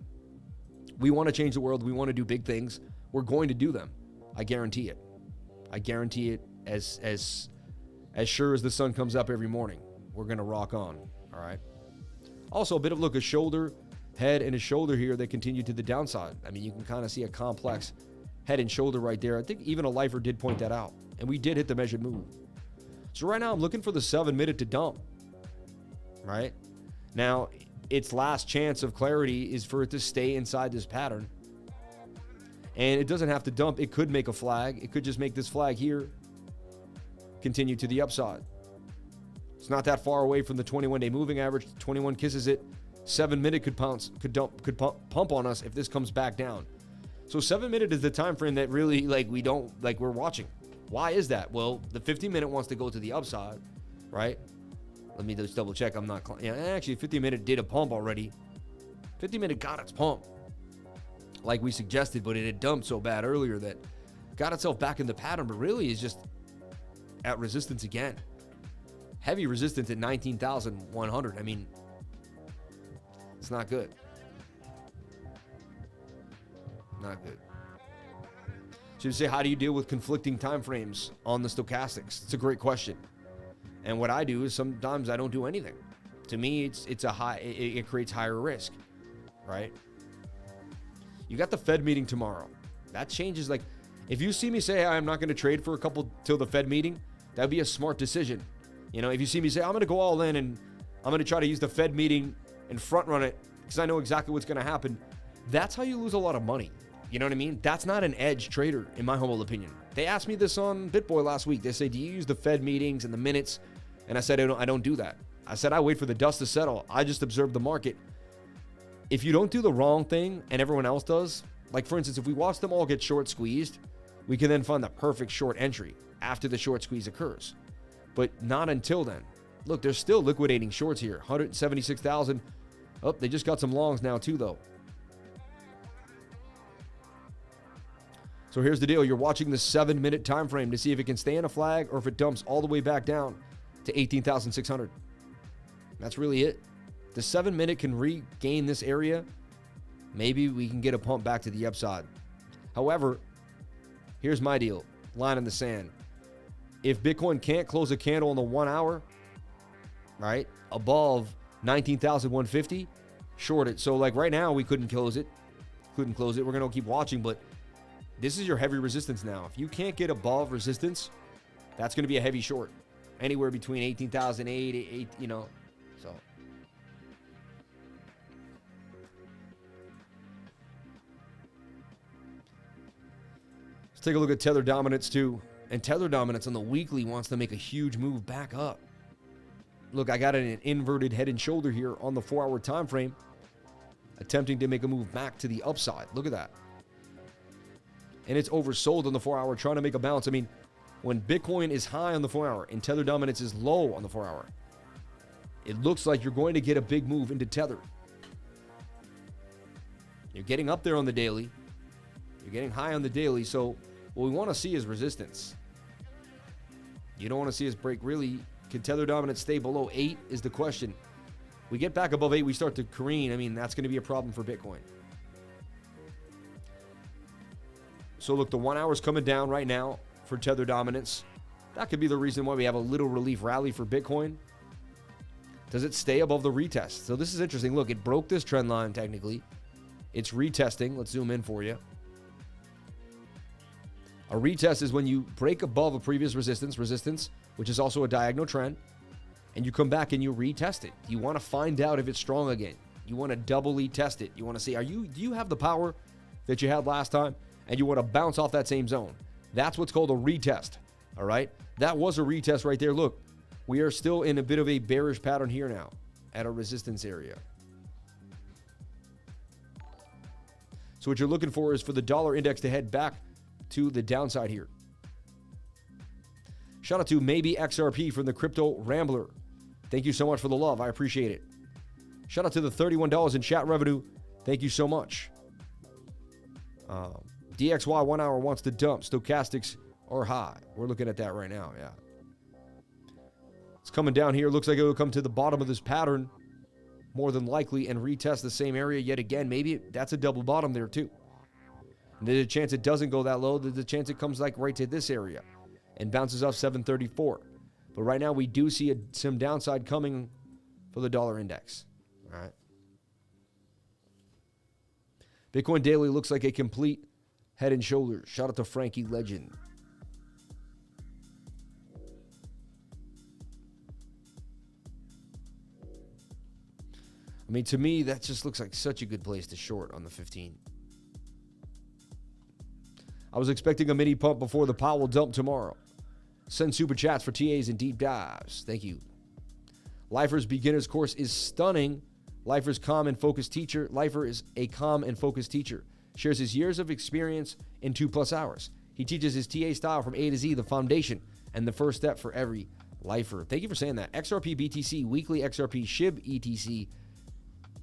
we want to change the world. We want to do big things. We're going to do them. I guarantee it. I guarantee it as sure as the sun comes up every morning. We're going to rock on, all right? Also, a bit of look, a shoulder, head, and a shoulder here that continue to the downside. I mean, you can kind of see a complex head and shoulder right there. I think even a lifer did point that out, and we did hit the measured move. So right now, I'm looking for the 7 minute to dump, right? Now, its last chance of clarity is for it to stay inside this pattern. And it doesn't have to dump. It could make a flag. It could just make this flag here continue to the upside. It's not that far away from the 21-day moving average. 21 kisses it. 7 minute could pump on us if this comes back down. So 7 minute is the time frame that really we're watching. Why is that? Well, the 50 minute wants to go to the upside, right? Let me just double check. Actually 50 minute did a pump already. 50 minute got its pump, like we suggested, but it had dumped so bad earlier that got itself back in the pattern, but really is just at resistance again. Heavy resistance at 19,100. I mean, it's not good. Not good. So you say, how do you deal with conflicting time frames on the stochastics? It's a great question. And what I do is sometimes I don't do anything. To me, it creates higher risk, right? You got the Fed meeting tomorrow. That changes. Like, if you see me say, I'm not going to trade for a couple till the Fed meeting, that would be a smart decision. You know, if you see me say, I'm going to go all in and I'm going to try to use the Fed meeting and front run it because I know exactly what's going to happen, that's how you lose a lot of money. You know what I mean? That's not an edge trader, in my humble opinion. They asked me this on BitBoy last week. They say, do you use the Fed meetings and the minutes? And I said, I don't do that. I said, I wait for the dust to settle. I just observe the market. If you don't do the wrong thing and everyone else does, like for instance, if we watch them all get short squeezed, we can then find the perfect short entry after the short squeeze occurs. But not until then. Look, they're still liquidating shorts here. 176,000. Oh, they just got some longs now too, though. So here's the deal. You're watching the 7-minute time frame to see if it can stay in a flag or if it dumps all the way back down to 18,600. That's really it. The 7-minute can regain this area. Maybe we can get a pump back to the upside. However, here's my deal. Line in the sand. If Bitcoin can't close a candle on the 1 hour, right, above 19,150, short it. So like right now, we couldn't close it. We're going to keep watching, but this is your heavy resistance now. If you can't get above resistance, that's going to be a heavy short. Anywhere between 18,008, you know, so. Let's take a look at tether dominance too. And tether dominance on the weekly wants to make a huge move back up. Look, I got an inverted head and shoulder here on the 4-hour time frame, attempting to make a move back to the upside. Look at that. And it's oversold on the 4-hour, trying to make a bounce. I mean, when Bitcoin is high on the 4-hour and tether dominance is low on the 4-hour, it looks like you're going to get a big move into tether. You're getting up there on the daily. You're getting high on the daily. So what we want to see is resistance. You don't want to see us break really. Can tether dominance stay below 8 is the question. We get back above 8, we start to careen. I mean, that's going to be a problem for Bitcoin. So look, the 1 hour is coming down right now for tether dominance. That could be the reason why we have a little relief rally for Bitcoin. Does it stay above the retest? So this is interesting. Look, it broke this trend line technically. It's retesting. Let's zoom in for you. A retest is when you break above a previous resistance, which is also a diagonal trend, and you come back and you retest it. You want to find out if it's strong again. You want to doubly test it. You want to see, do you have the power that you had last time? And you want to bounce off that same zone. That's what's called a retest, all right? That was a retest right there. Look, we are still in a bit of a bearish pattern here now at a resistance area. So what you're looking for is for the dollar index to head back to the downside here. Shout out to Maybe XRP from the Crypto Rambler. Thank you so much for the love. I appreciate it. Shout out to the $31 in chat revenue. Thank you so much. DXY 1 hour wants to dump. Stochastics are high. We're looking at that right now, yeah. It's coming down here. Looks like it will come to the bottom of this pattern more than likely and retest the same area yet again. Maybe that's a double bottom there too. And there's a chance it doesn't go that low. There's a chance it comes like right to this area and bounces off 734. But right now we do see some downside coming for the dollar index. All right. Bitcoin Daily looks like a complete head and shoulders. Shout out to Frankie Legend. I mean, to me, that just looks like such a good place to short on the 15. I was expecting a mini pump before the Powell dump tomorrow. Send super chats for TAs and deep dives. Thank you. Lifer's beginner's course is stunning. Lifer's calm and focused teacher. Lifer is a calm and focused teacher. Shares his years of experience in 2+ hours. He teaches his TA style from A to Z, the foundation, and the first step for every lifer. Thank you for saying that. XRP BTC, weekly XRP, SHIB ETC,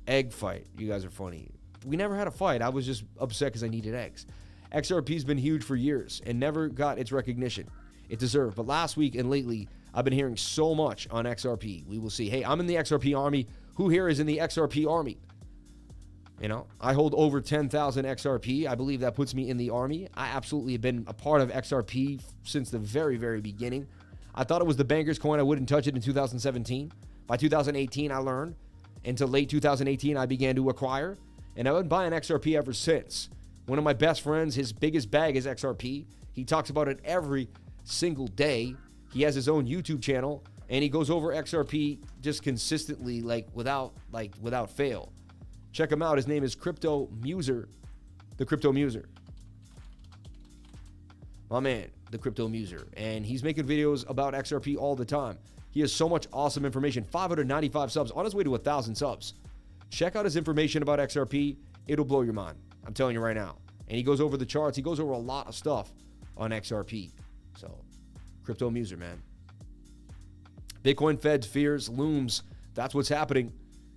egg fight. You guys are funny. We never had a fight. I was just upset because I needed eggs. XRP's been huge for years and never got its recognition it deserved. But last week and lately, I've been hearing so much on XRP. We will see. Hey, I'm in the XRP army. Who here is in the XRP army? You know, I hold over 10,000 XRP. I believe that puts me in the army. I absolutely have been a part of XRP since the very, very beginning. I thought it was the banker's coin. I wouldn't touch it in 2017. By 2018, I learned. Until late 2018, I began to acquire. And I've been buying XRP ever since. One of my best friends, his biggest bag is XRP. He talks about it every single day. He has his own YouTube channel, and he goes over XRP just consistently, without fail. Check him out. His name is Crypto Muser. the Crypto Muser. My man, the Crypto Muser. And he's making videos about XRP all the time. He has so much awesome information. 595 subs, on his way to 1,000 subs. Check out his information about XRP. It'll blow your mind. I'm telling you right now. And he goes over the charts. He goes over a lot of stuff on XRP. So, Crypto Muser, man. Bitcoin Fed fears looms. That's what's happening.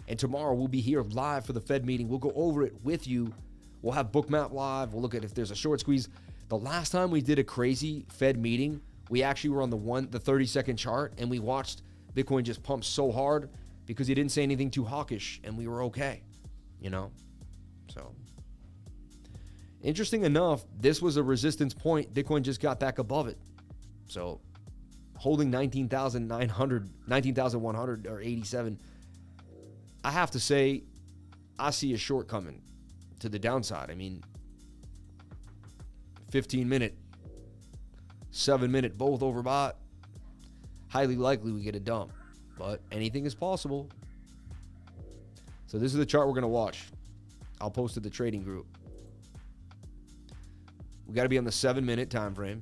And tomorrow we'll be here live for the Fed meeting. We'll go over it with you. We'll have BOOKMAP live. We'll look at if there's a short squeeze. The last time we did a crazy Fed meeting, we actually were on the 30-second chart, and we watched Bitcoin just pump so hard because he didn't say anything too hawkish, and we were okay, you know? So, interesting enough, this was a resistance point. Bitcoin just got back above it. So, holding 19,900, 19,100 or 87, I have to say, I see a short coming to the downside. I mean, 15-minute, 7-minute, both overbought. Highly likely we get a dump, but anything is possible. So this is the chart we're going to watch. I'll post to the trading group. We got to be on the 7-minute time frame.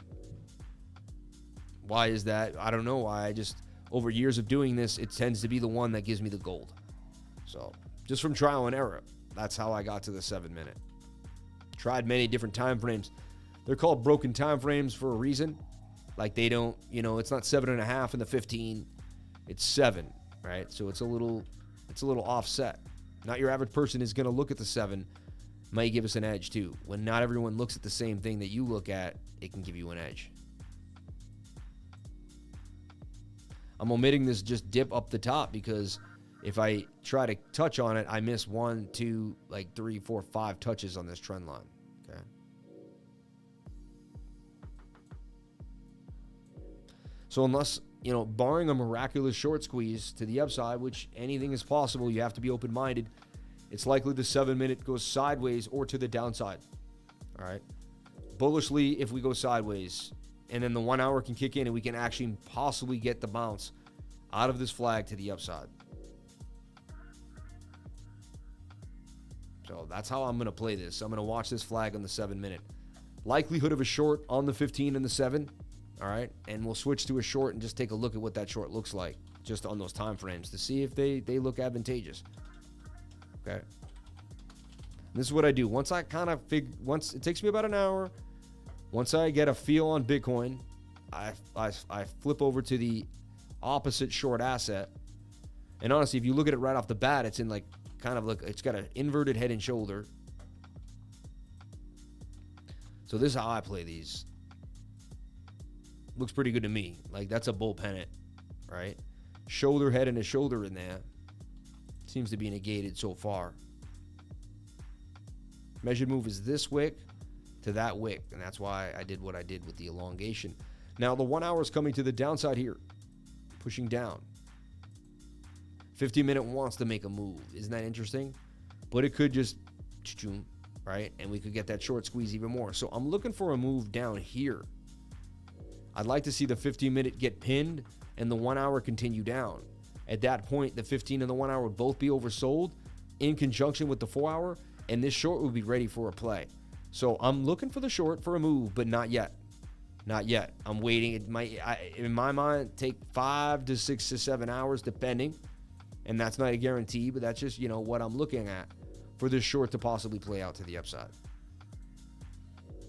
Why is that? I don't know why. I just, over years of doing this, it tends to be the one that gives me the gold. So just from trial and error, that's how I got to the 7-minute. Tried many different time frames. They're called broken time frames for a reason. Like they don't, you know, it's not 7.5 in the 15, it's 7, right? So it's a little offset. Not your average person is going to look at the 7, might give us an edge too. When not everyone looks at the same thing that you look at, it can give you an edge. I'm omitting this just dip up the top because if I try to touch on it, I miss 1, 2, like 3, 4, 5 touches on this trend line. Okay. So unless, you know, barring a miraculous short squeeze to the upside, which anything is possible, you have to be open-minded, it's likely the 7-minute goes sideways or to the downside. All right. Bullishly, if we go sideways, and then the 1 hour can kick in and we can actually possibly get the bounce out of this flag to the upside. So that's how I'm going to play this. I'm going to watch this flag on the 7-minute. Likelihood of a short on the 15 and the 7. All right. And we'll switch to a short and just take a look at what that short looks like just on those time frames to see if they look advantageous. Okay. And this is what I do. Once I kind of once it takes me about an hour. Once I get a feel on Bitcoin, I flip over to the opposite short asset. And honestly, if you look at it right off the bat, it's in like kind of like it's got an inverted head and shoulder. So this is how I play these. Looks pretty good to me. Like that's a bull pennant, right? Shoulder, head, and a shoulder in there. Seems to be negated so far. Measured move is this wick to that wick, and that's why I did what I did with the elongation. Now the 1 hour is coming to the downside here, pushing down. 15-minute wants to make a move. Isn't that interesting? But it could just, right? And we could get that short squeeze even more. So I'm looking for a move down here. I'd like to see the 15-minute get pinned and the 1 hour continue down. At that point, the 15 and the 1 hour would both be oversold in conjunction with the 4 hour, and this short would be ready for a play. So I'm looking for the short for a move, but not yet. Not yet. I'm waiting. It might, in my mind, take 5 to 6 to 7 hours, depending. And that's not a guarantee, but that's just, you know, what I'm looking at for this short to possibly play out to the upside.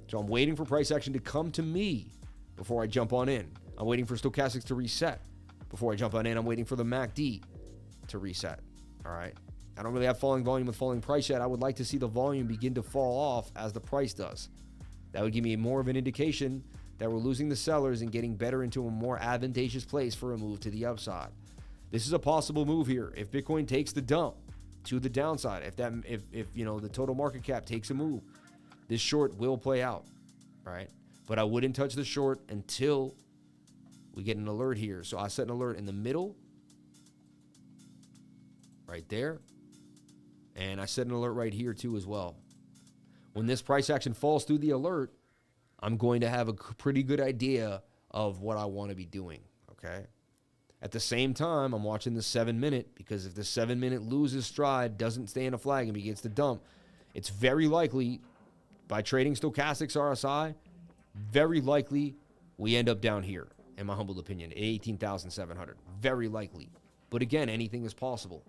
So I'm waiting for price action to come to me before I jump on in. I'm waiting for stochastics to reset before I jump on in. I'm waiting for the MACD to reset. All right. I don't really have falling volume with falling price yet. I would like to see the volume begin to fall off as the price does. That would give me more of an indication that we're losing the sellers and getting better into a more advantageous place for a move to the upside. This is a possible move here. If Bitcoin takes the dump to the downside, if you know the total market cap takes a move, this short will play out, right? But I wouldn't touch the short until we get an alert here. So I set an alert in the middle, right there. And I set an alert right here too as well. When this price action falls through the alert, I'm going to have a pretty good idea of what I want to be doing, okay? At the same time, I'm watching the 7-minute because if the 7-minute loses stride, doesn't stay in a flag and begins to dump, it's very likely by trading stochastics RSI, very likely we end up down here, in my humble opinion, at 18,700. Very likely. But again, anything is possible.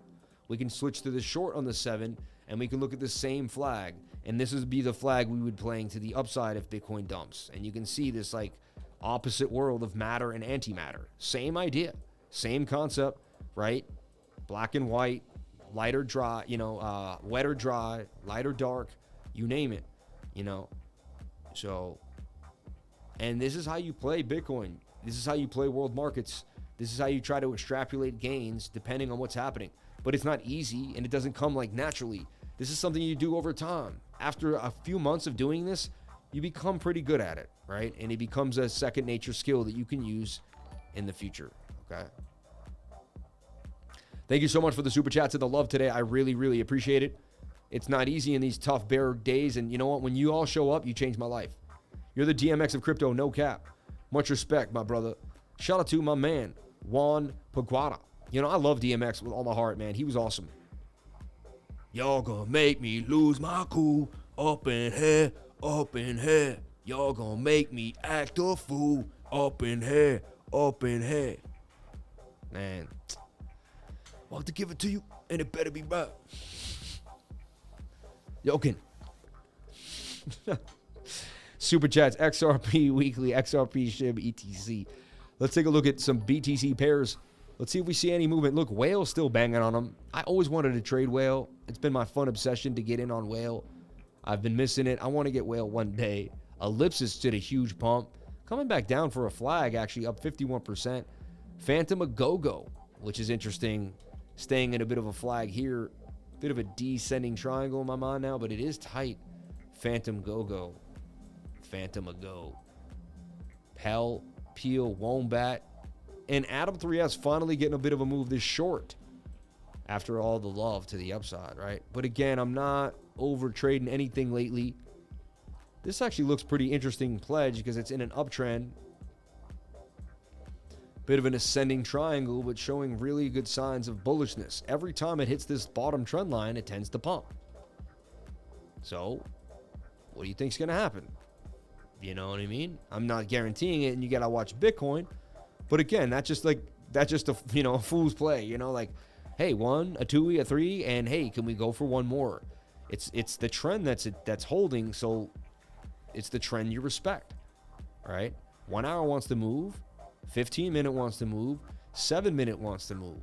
We can switch to the short on the 7, and we can look at the same flag. And this would be the flag we would be playing to the upside if Bitcoin dumps. And you can see this like opposite world of matter and antimatter. Same idea, same concept, right? Black and white, light or dry, wet or dry, light or dark, you name it, So, and this is how you play Bitcoin. This is how you play world markets. This is how you try to extrapolate gains depending on what's happening. But it's not easy, and it doesn't come like naturally. This is something you do over time. After a few months of doing this, you become pretty good at it, right? And it becomes a second nature skill that you can use in the future, okay? Thank you so much for the super chats and the love today. I really, really appreciate it. It's not easy in these tough bear days, and you know what? When you all show up, you change my life. You're the DMX of crypto, no cap. Much respect, my brother. Shout out to my man, Juan Paguada. I love DMX with all my heart, man. He was awesome. Y'all gonna make me lose my cool. Up in here, up in here. Y'all gonna make me act a fool. Up in here, up in here. Man, want to give it to you, and it better be right. Yokin. Super chats, XRP weekly, XRP SHIB ETC. Let's take a look at some BTC pairs. Let's see if we see any movement. Look, Whale's still banging on them. I always wanted to trade Whale. It's been my fun obsession to get in on Whale. I've been missing it. I want to get Whale one day. Ellipsis did a huge pump. Coming back down for a flag, actually up 51%. Phantom a go-go, which is interesting. Staying in a bit of a flag here. Bit of a descending triangle in my mind now, but it is tight. Phantom go-go. Phantom a go. Pell, Peel, Wombat. And Adam 3S finally getting a bit of a move this short after all the love to the upside, right? But again, I'm not over trading anything lately. This actually looks pretty interesting pledge because it's in an uptrend. Bit of an ascending triangle, but showing really good signs of bullishness. Every time it hits this bottom trend line, it tends to pump. So, what do you think's going to happen? You know what I mean? I'm not guaranteeing it, and you got to watch Bitcoin. But again, that's just a fool's play, like, hey, 1, a 2, a 3, and hey, can we go for one more? It's the trend that's holding, so it's the trend you respect, right? 1 hour wants to move, 15-minute wants to move, 7-minute wants to move.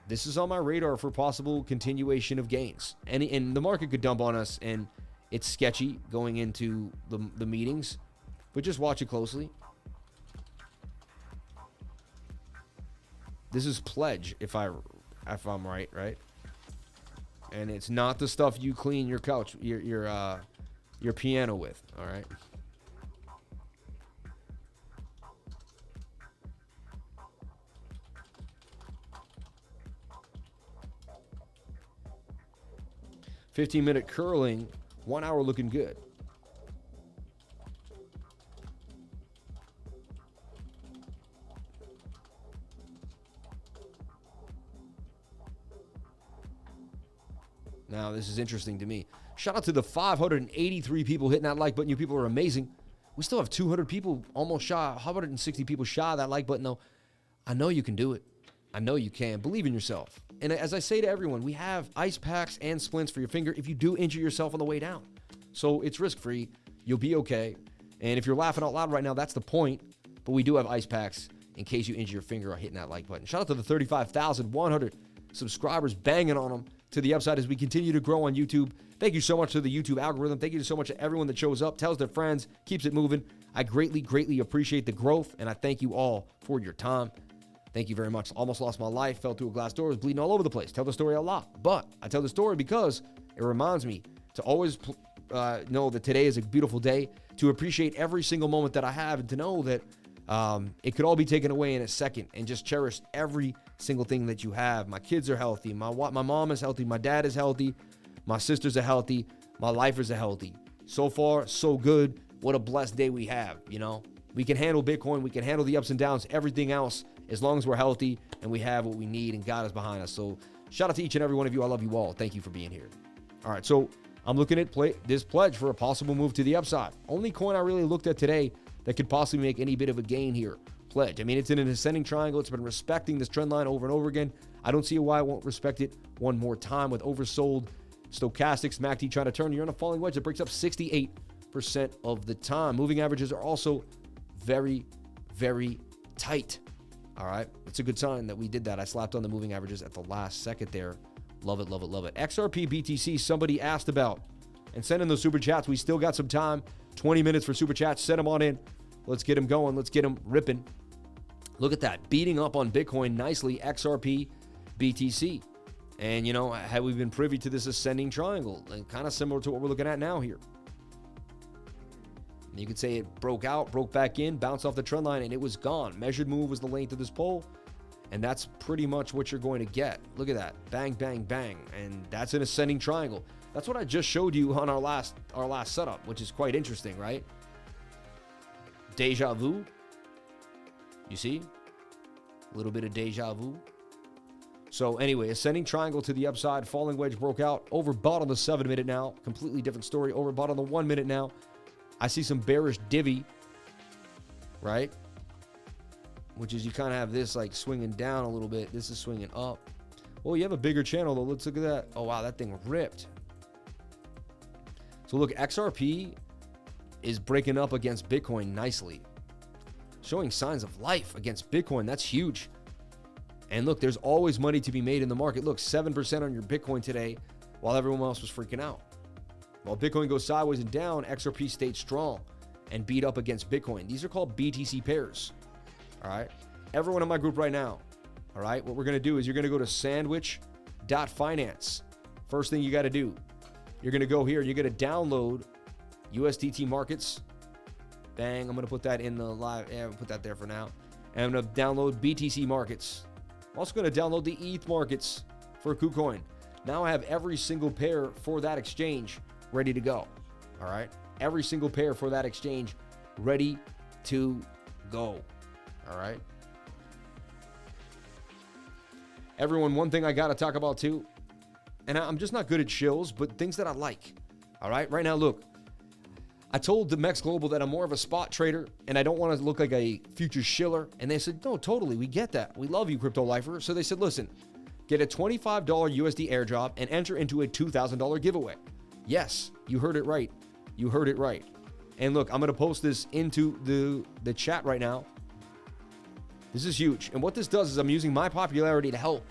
This is on my radar for possible continuation of gains. And the market could dump on us, and it's sketchy going into the meetings, but just watch it closely. This is pledge, if I'm right? And it's not the stuff you clean your couch, your piano with, all right? $15-minute curling, 1 hour looking good. Now, this is interesting to me. Shout out to the 583 people hitting that like button. You people are amazing. We still have 200 people almost shy, 160 people shy of that like button, though. I know you can do it. I know you can. Believe in yourself. And as I say to everyone, we have ice packs and splints for your finger if you do injure yourself on the way down. So it's risk-free. You'll be okay. And if you're laughing out loud right now, that's the point. But we do have ice packs in case you injure your finger or hitting that like button. Shout out to the 35,100 subscribers banging on them to the upside as we continue to grow on YouTube. Thank you so much to the YouTube algorithm. Thank you so much to everyone that shows up, tells their friends, keeps it moving. I greatly, greatly appreciate the growth, and I thank you all for your time. Thank you very much. Almost lost my life, fell through a glass door, was bleeding all over the place. Tell the story a lot, but I tell the story because it reminds me to always know that today is a beautiful day, to appreciate every single moment that I have, and to know that it could all be taken away in a second, and just cherish every single thing that you have. My kids are healthy. My mom is healthy. My dad is healthy. My sisters are healthy. My lifers are healthy. So far, so good. What a blessed day we have, We can handle Bitcoin. We can handle the ups and downs, everything else, as long as we're healthy and we have what we need and God is behind us. So shout out to each and every one of you. I love you all. Thank you for being here. All right, so I'm looking at this pledge for a possible move to the upside. Only coin I really looked at today that could possibly make any bit of a gain here. Pledge. I mean, it's in an ascending triangle. It's been respecting this trend line over and over again. I don't see why it won't respect it one more time with oversold stochastics. MACD trying to turn. You're on a falling wedge that breaks up 68% of the time. Moving averages are also very, very tight. All right. It's a good sign that we did that. I slapped on the moving averages at the last second there. Love it, love it, love it. XRP BTC, somebody asked about. And send in those super chats. We still got some time. 20 minutes for super chats. Send them on in. Let's get them going. Let's get them ripping. Look at that. Beating up on Bitcoin nicely. XRP BTC. And, you know, had we been privy to this ascending triangle, kind of similar to what we're looking at now here. You could say it broke out, broke back in, bounced off the trend line, and it was gone. Measured move was the length of this pole. And that's pretty much what you're going to get. Look at that. Bang, bang, bang. And that's an ascending triangle. That's what I just showed you on our last setup, which is quite interesting, right? Deja vu. You see? A little bit of deja vu. So anyway, ascending triangle to the upside. Falling wedge broke out. Overbought on the 7-minute now. Completely different story. Overbought on the 1-minute now. I see some bearish divvy, right? Which is you kind of have this like swinging down a little bit. This is swinging up. Well, you have a bigger channel though. Let's look at that. Oh, wow, that thing ripped. So look, XRP is breaking up against Bitcoin nicely. Showing signs of life against Bitcoin. That's huge. And look, there's always money to be made in the market. Look, 7% on your Bitcoin today while everyone else was freaking out. While Bitcoin goes sideways and down, XRP stayed strong and beat up against Bitcoin. These are called BTC pairs. All right. Everyone in my group right now. All right. What we're going to do is you're going to go to sandwich.finance. First thing you got to do, you're going to go here. You're going to download USDT markets. Bang. I'm going to put that in the live. Yeah, I'll put that there for now. And I'm going to download BTC markets. I'm also going to download the ETH markets for KuCoin. Now I have every single pair for that exchange ready to go. All right. Every single pair for that exchange ready to go. All right. Everyone, one thing I got to talk about too, and I'm just not good at shills, but things that I like. All right. Right now, look, I told the MEXC Global that I'm more of a spot trader and I don't want to look like a future shiller. And they said, no, totally. We get that. We love you, cryptolifer. So they said, listen, get a $25 USD airdrop and enter into a $2,000 giveaway. Yes, you heard it right. You heard it right. And look, I'm going to post this into the chat right now. This is huge. And what this does is I'm using my popularity to help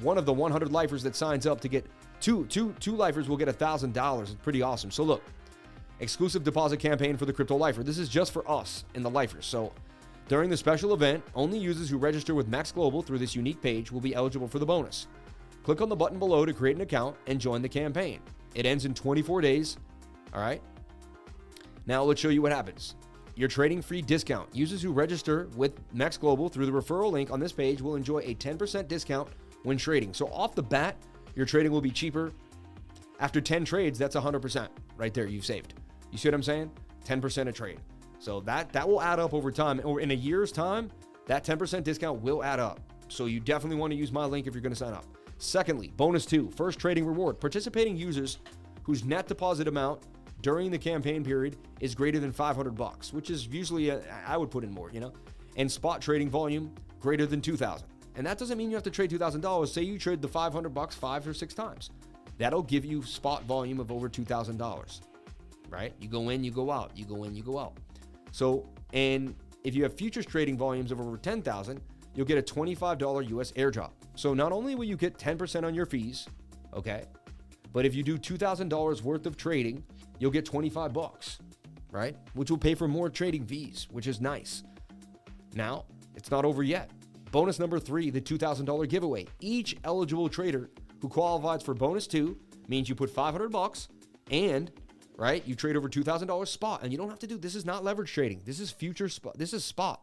one of the 100 lifers that signs up to get two lifers will get $1,000. It's pretty awesome. So look, exclusive deposit campaign for the cryptolifer. This is just for us and the lifers. So during the special event, only users who register with MEXC Global through this unique page will be eligible for the bonus. Click on the button below to create an account and join the campaign. It ends in 24 days. All right. Now let's show you what happens. Your trading free discount. Users who register with MEXC Global through the referral link on this page will enjoy a 10% discount when trading. So off the bat, your trading will be cheaper. After 10 trades, that's 100% right there. You've saved. You see what I'm saying? 10% a trade. So that will add up over time. Or in a year's time, that 10% discount will add up. So you definitely want to use my link if you're going to sign up. Secondly, bonus 2, first trading reward. Participating users whose net deposit amount during the campaign period is greater than $500, which is usually I would put in more, you know, and spot trading volume greater than 2,000. And that doesn't mean you have to trade $2,000. Say you trade the $500 5 or 6 times. That'll give you spot volume of over $2,000, right? You go in, you go out, you go in, you go out. So, and if you have futures trading volumes of over 10,000, you'll get a $25 US airdrop. So not only will you get 10% on your fees, okay, but if you do $2,000 worth of trading, you'll get $25, right? Which will pay for more trading fees, which is nice. Now, it's not over yet. Bonus number 3, the $2,000 giveaway. Each eligible trader who qualifies for bonus 2 means you put $500 and, right, you trade over $2,000 spot. And you don't have to do, this is not leverage trading. This is future spot. This is spot.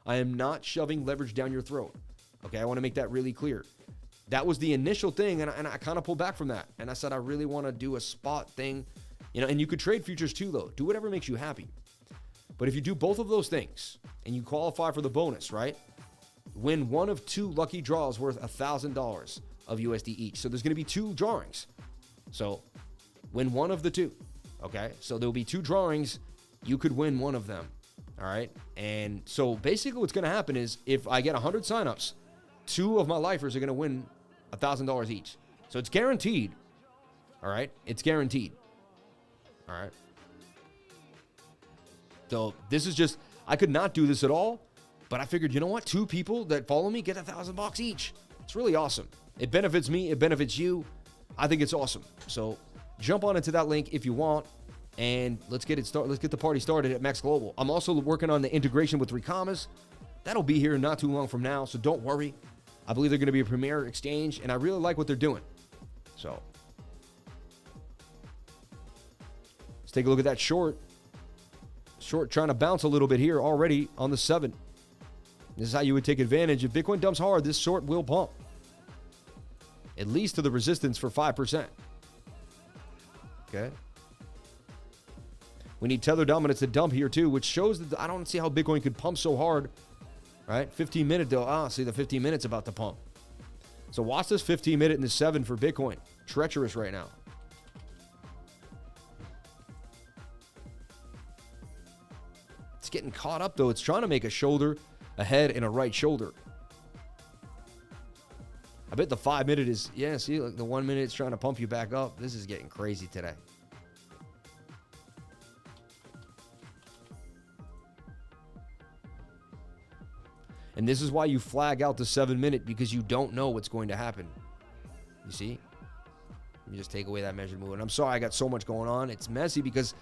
I am not shoving leverage down your throat. Okay, I want to make that really clear. That was the initial thing, and I kind of pulled back from that. And I said, I really want to do a spot thing. You know, and you could trade futures too, though. Do whatever makes you happy. But if you do both of those things, and you qualify for the bonus, right? Win one of 2 lucky draws worth $1,000 of USD each. So there's going to be 2 drawings. So win one of the two. Okay. So there'll be 2 drawings. You could win one of them. All right. And so basically what's going to happen is if I get 100 signups, 2 of my lifers are going to win $1,000 each. So it's guaranteed. All right. It's guaranteed. All right. So this is just, I could not do this at all, but I figured, you know what? 2 people that follow me get $1,000 each. It's really awesome. It benefits me. It benefits you. I think it's awesome. So jump on into that link if you want, and let's get it started. Let's get the party started at MEXC Global. I'm also working on the integration with 3commas. That'll be here not too long from now, so don't worry. I believe they're going to be a premier exchange, and I really like what they're doing. So let's take a look at that short. Short trying to bounce a little bit here already on the 7. This is how you would take advantage. If Bitcoin dumps hard, this short will pump. At least to the resistance for 5%. Okay. We need tether dominance to dump here too, which shows that I don't see how Bitcoin could pump so hard. Right? 15 minute though. See the 15 minutes about to pump. So watch this 15 minute in the 7 for Bitcoin. Treacherous right now. It's getting caught up though. It's trying to make a shoulder, a head, and a right shoulder. I bet the 5 minute is, yeah, see, like the 1 minute it's trying to pump you back up. This is getting crazy today. And this is why you flag out the 7 minute, because you don't know what's going to happen. You see? Let me just take away that measured movement. I'm sorry I got so much going on. It's messy because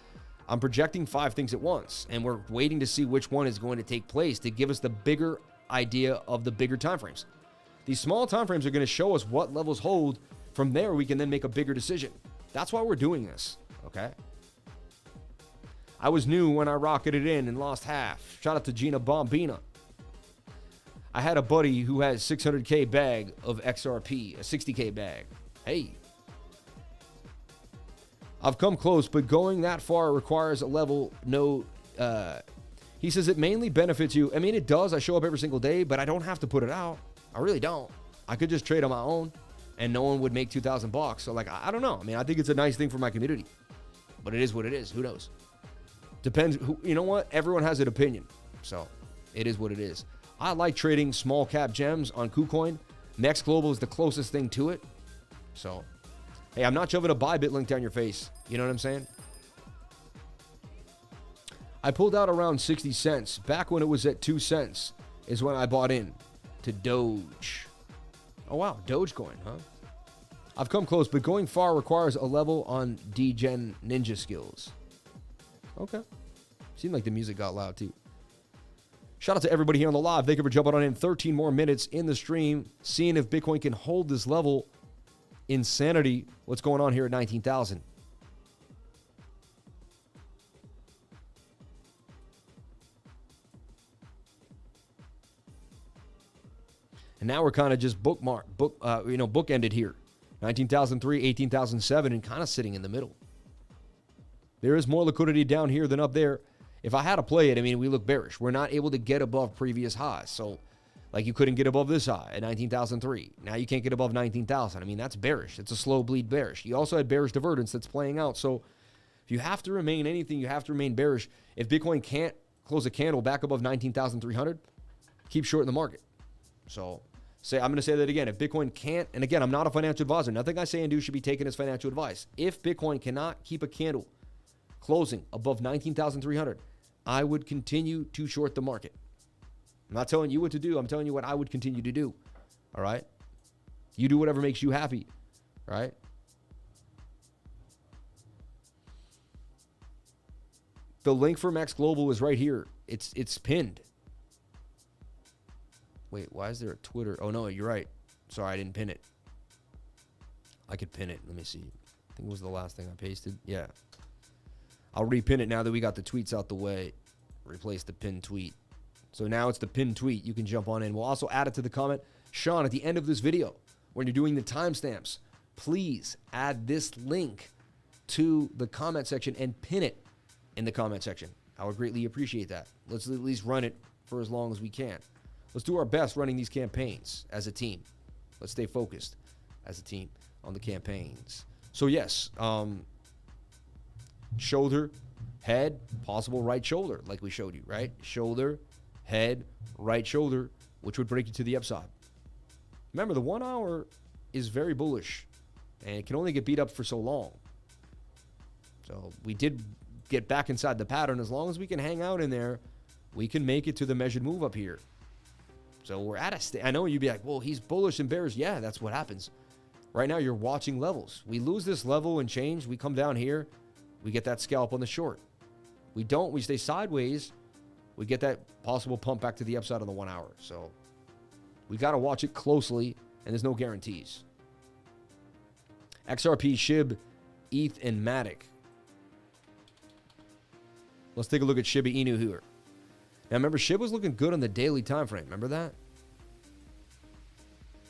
I'm projecting 5 things at once, and we're waiting to see which one is going to take place to give us the bigger idea of the bigger time frames. These small time frames are going to show us what levels hold. From there, we can then make a bigger decision. That's why we're doing this, okay? I was new when I rocketed in and lost half. Shout out to Gina Bombina. I had a buddy who has 600K bag of XRP, a 60K bag. Hey. I've come close, but going that far requires a level no... he says it mainly benefits you. I mean, it does. I show up every single day, but I don't have to put it out. I really don't. I could just trade on my own, and no one would make $2,000. So, like, I don't know. I mean, I think it's a nice thing for my community, but it is what it is. Who knows? Depends. You know what? Everyone has an opinion, so it is what it is. I like trading small cap gems on KuCoin. MEXC Global is the closest thing to it. So, hey, I'm not shoving a Bybit link down your face. You know what I'm saying? I pulled out around 60 cents. Back when it was at 2 cents is when I bought in to Doge. Oh, wow. Dogecoin, huh? I've come close, but going far requires a level on D-Gen ninja skills. Okay. Seemed like the music got loud, too. Shout out to everybody here on the live. Thank you for jumping on in. 13 more minutes in the stream, seeing if Bitcoin can hold this level. Insanity. What's going on here at 19,000? And now we're kind of just bookended here. 19,003, 18,007, and kind of sitting in the middle. There is more liquidity down here than up there. If I had to play it, I mean, we look bearish. We're not able to get above previous highs. So, like, you couldn't get above this high at 19,003. Now you can't get above 19,000. I mean, that's bearish. It's a slow bleed bearish. You also had bearish divergence that's playing out. So, if you have to remain anything, you have to remain bearish. If Bitcoin can't close a candle back above 19,300, keep short in the market. So, I'm going to say that again. If Bitcoin can't, and again, I'm not a financial advisor. Nothing I say and do should be taken as financial advice. If Bitcoin cannot keep a candle closing above 19,300, I would continue to short the market. I'm not telling you what to do. I'm telling you what I would continue to do. All right? You do whatever makes you happy. All right? The link for MEXC Global is right here. It's pinned. Wait, why is there a Twitter? Oh, no, you're right. Sorry, I didn't pin it. I could pin it. Let me see. I think it was the last thing I pasted. Yeah. I'll repin it now that we got the tweets out the way. Replace the pinned tweet. So now it's the pinned tweet. You can jump on in. We'll also add it to the comment. Sean, at the end of this video, when you're doing the timestamps, please add this link to the comment section and pin it in the comment section. I would greatly appreciate that. Let's at least run it for as long as we can. Let's do our best running these campaigns as a team. Let's stay focused as a team on the campaigns. So yes, shoulder, head, possible right shoulder, like we showed you, right? Shoulder, head, right shoulder, which would break you to the upside. Remember, the 1 hour is very bullish, and it can only get beat up for so long. So we did get back inside the pattern. As long as we can hang out in there, we can make it to the measured move up here. So we're at a state. I know you'd be like, well, he's bullish and bearish. Yeah, that's what happens. Right now, you're watching levels. We lose this level and change. We come down here. We get that scalp on the short. We don't. We stay sideways. We get that possible pump back to the upside on the 1 hour. So we got to watch it closely, and there's no guarantees. XRP, SHIB, ETH, and MATIC. Let's take a look at Shiba Inu here. Now, remember, SHIB was looking good on the daily time frame. Remember that?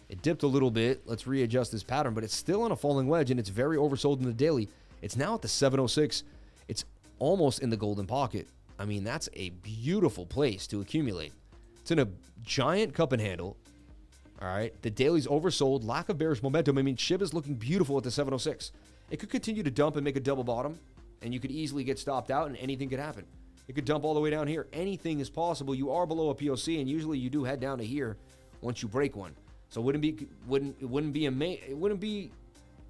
It dipped a little bit. Let's readjust this pattern, but it's still on a falling wedge, and it's very oversold in the daily. It's now at the 706. It's almost in the golden pocket. I mean, that's a beautiful place to accumulate. It's in a giant cup and handle. All right. The daily's oversold. Lack of bearish momentum. I mean, SHIB is looking beautiful at the 706. It could continue to dump and make a double bottom, and you could easily get stopped out, and anything could happen. It could dump all the way down here. Anything is possible. You are below a POC, and usually you do head down to here once you break one. So it wouldn't be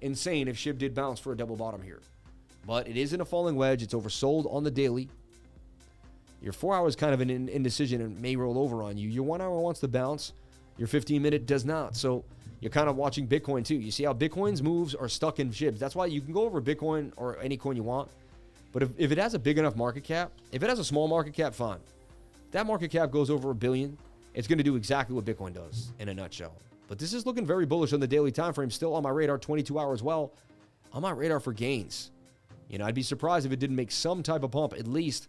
insane if SHIB did bounce for a double bottom here. But it is in a falling wedge. It's oversold on the daily. Your 4 hour is kind of an indecision and may roll over on you. Your 1 hour wants to bounce. Your 15-minute does not. So you're kind of watching Bitcoin too. You see how Bitcoin's moves are stuck in SHIBs. That's why you can go over Bitcoin or any coin you want. But if it has a big enough market cap, if it has a small market cap, fine. If that market cap goes over $1 billion, it's going to do exactly what Bitcoin does in a nutshell. But this is looking very bullish on the daily time frame. Still on my radar, 22 hours as well. On my radar for gains. You know, I'd be surprised if it didn't make some type of pump, at least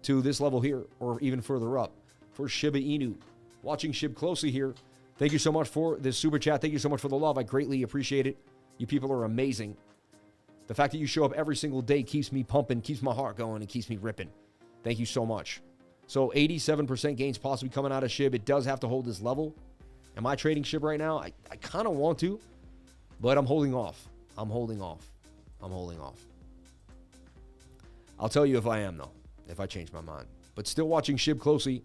to this level here, or even further up. For Shiba Inu, watching SHIB closely here. Thank you so much for this super chat. Thank you so much for the love. I greatly appreciate it. You people are amazing. The fact that you show up every single day keeps me pumping, keeps my heart going, and keeps me ripping. Thank you so much. So 87% gains possibly coming out of SHIB. It does have to hold this level. Am I trading SHIB right now? I kind of want to, but I'm holding off. I'm holding off. I'll tell you if I am, though, if I change my mind. But still watching SHIB closely.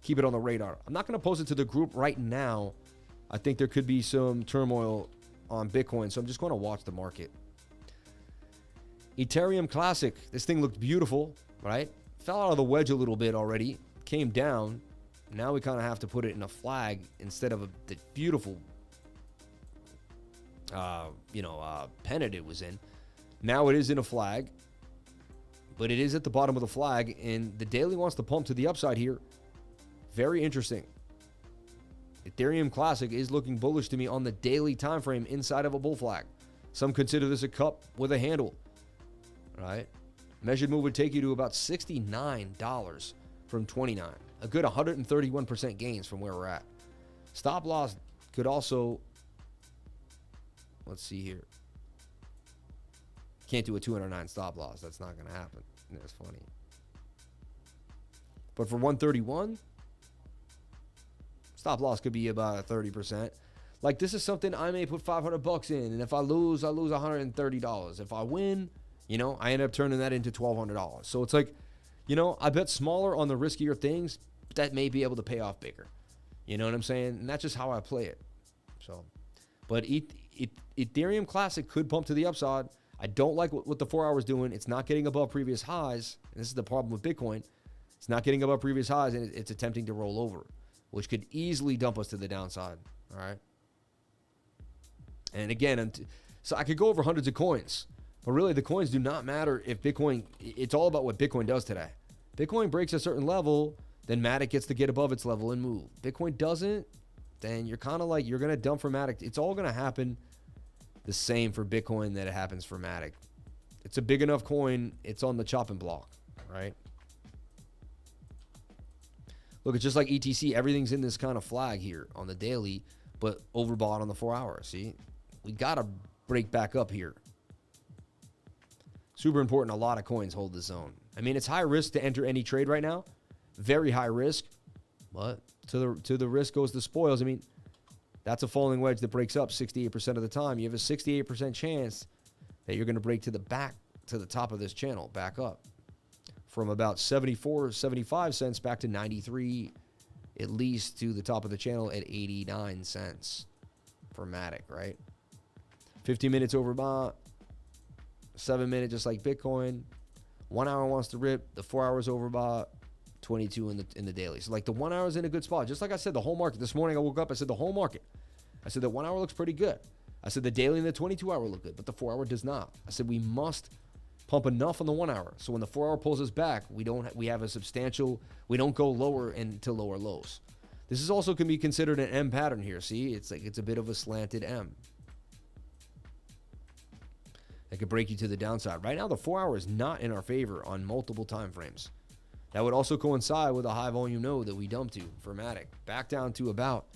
Keep it on the radar. I'm not going to post it to the group right now. I think there could be some turmoil on Bitcoin, so I'm just going to watch the market. Ethereum Classic. This thing looked beautiful, right? Fell out of the wedge a little bit already. Came down. Now we kind of have to put it in a flag instead of the beautiful, pennant it was in. Now it is in a flag, but it is at the bottom of the flag, and the daily wants to pump to the upside here. Very interesting. Ethereum Classic is looking bullish to me on the daily time frame inside of a bull flag. Some consider this a cup with a handle, right? Measured move would take you to about $69 from $29. A good 131% gains from where we're at. Stop loss could also, let's see here. Can't do a 209 stop loss. That's not going to happen. That's funny. But for 131, stop loss could be about a 30%. Like, this is something I may put $500 in, and if I lose $130. If I win, I end up turning that into $1,200. So it's like, I bet smaller on the riskier things, but that may be able to pay off bigger. You know what I'm saying? And that's just how I play it. So, but Ethereum Classic could pump to the upside. I don't like what the 4 hour is doing. It's not getting above previous highs. And this is the problem with Bitcoin. It's not getting above previous highs, and it's attempting to roll over, which could easily dump us to the downside. All right. And again, so I could go over hundreds of coins, but really the coins do not matter if Bitcoin, it's all about what Bitcoin does today. Bitcoin breaks a certain level, then MATIC gets to get above its level and move. Bitcoin doesn't, then you're kind of like, you're going to dump for MATIC. It's all going to happen the same for Bitcoin that it happens for MATIC. It's a big enough coin, it's on the chopping block, right? Look, it's just like ETC. Everything's in this kind of flag here on the daily, but overbought on the 4 hour. See, we got to break back up here. Super important. A lot of coins hold the zone. I mean, it's high risk to enter any trade right now. Very high risk, but to the risk goes the spoils. I mean, that's a falling wedge that breaks up 68% of the time. You have a 68% chance that you're going to break to the top of this channel, back up from about 74, 75 cents back to 93, at least to the top of the channel at 89 cents for MATIC, right? 50 minutes overbought, 7 minute just like Bitcoin. 1 hour wants to rip, the 4 hours overbought, 22 in the daily. So like the 1 hour is in a good spot. Just like I said, the whole market. This morning I woke up, I said the whole market. I said the 1 hour looks pretty good. I said the daily and the 22 hour look good, but the 4 hour does not. I said we must pump enough on the 1 hour. So when the 4 hour pulls us back, we have a substantial, we don't go lower into lower lows. This is also can be considered an M pattern here. See, it's like it's a bit of a slanted M. That could break you to the downside. Right now, the 4 hour is not in our favor on multiple time frames. That would also coincide with a high volume node that we dumped to for MATIC. Back down to about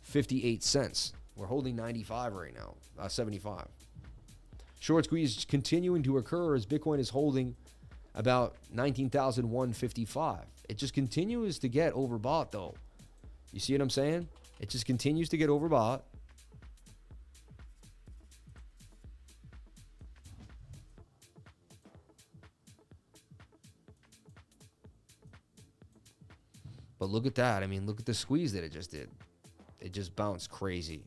58 cents. We're holding 95 right now, 75. Short squeeze continuing to occur as Bitcoin is holding about 19,155. It just continues to get overbought though. You see what I'm saying? It just continues to get overbought. But look at that. I mean, look at the squeeze that it just did. It just bounced crazy.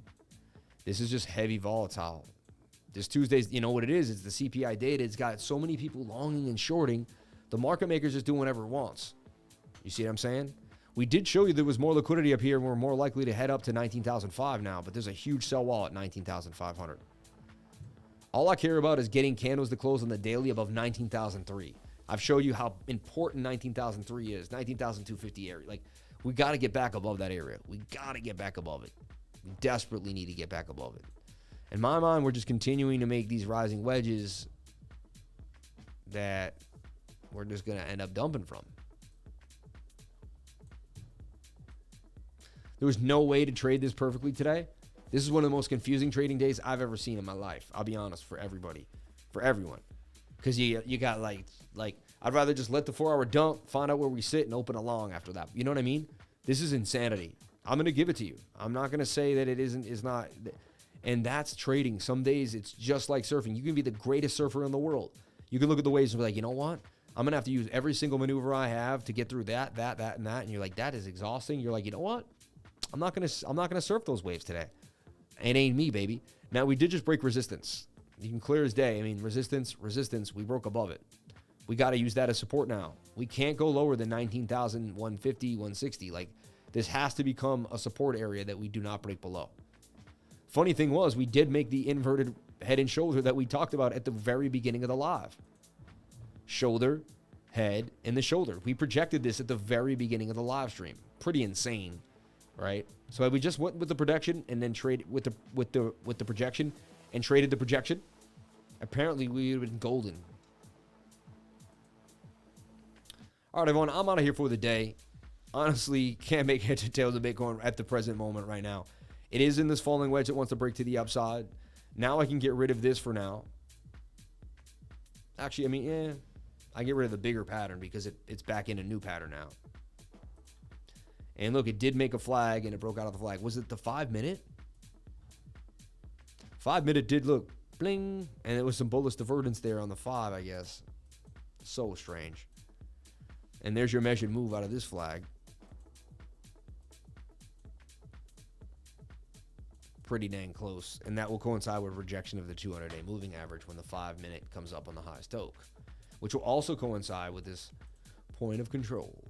This is just heavy volatile. This Tuesday's, you know what it is? It's the CPI data. It's got so many people longing and shorting. The market maker's just doing whatever it wants. You see what I'm saying? We did show you there was more liquidity up here and we're more likely to head up to 19,005 now, but there's a huge sell wall at 19,500. All I care about is getting candles to close on the daily above 19,003. I've showed you how important 19,003 is, 19,250 area. Like, we got to get back above that area. We got to get back above it. We desperately need to get back above it. In my mind, we're just continuing to make these rising wedges that we're just going to end up dumping from. There was no way to trade this perfectly today. This is one of the most confusing trading days I've ever seen in my life. I'll be honest, for everybody, for everyone. Because you got like I'd rather just let the 4 hour dump, find out where we sit, and open a long after that. You know what I mean? This is insanity. I'm going to give it to you. I'm not going to say that it is not. And that's trading. Some days it's just like surfing. You can be the greatest surfer in the world. You can look at the waves and be like, you know what? I'm going to have to use every single maneuver I have to get through that, and that. And you're like, that is exhausting. You're like, you know what? I'm not going to surf those waves today. It ain't me, baby. Now, we did just break resistance. You can clear as day. I mean, resistance, we broke above it. We got to use that as support now. We can't go lower than 19,150, 160. Like, this has to become a support area that we do not break below. Funny thing was, we did make the inverted head and shoulder that we talked about at the very beginning of the live. Shoulder, head, and the shoulder. We projected this at the very beginning of the live stream. Pretty insane, right? So we just went with the projection and then traded with the projection and traded the projection. Apparently, we would have been golden. All right, everyone, I'm out of here for the day. Honestly, can't make heads or tails of Bitcoin at the present moment right now. It is in this falling wedge that wants to break to the upside. Now I can get rid of this for now. Actually, I mean, yeah, I get rid of the bigger pattern because it's back in a new pattern now. And look, it did make a flag and it broke out of the flag. Was it the 5 minute? 5 minute did look bling, and there was some bullish divergence there on the 5, I guess. So strange. And there's your measured move out of this flag. Pretty dang close. And that will coincide with rejection of the 200-day moving average when the 5 minute comes up on the highest toke, which will also coincide with this point of control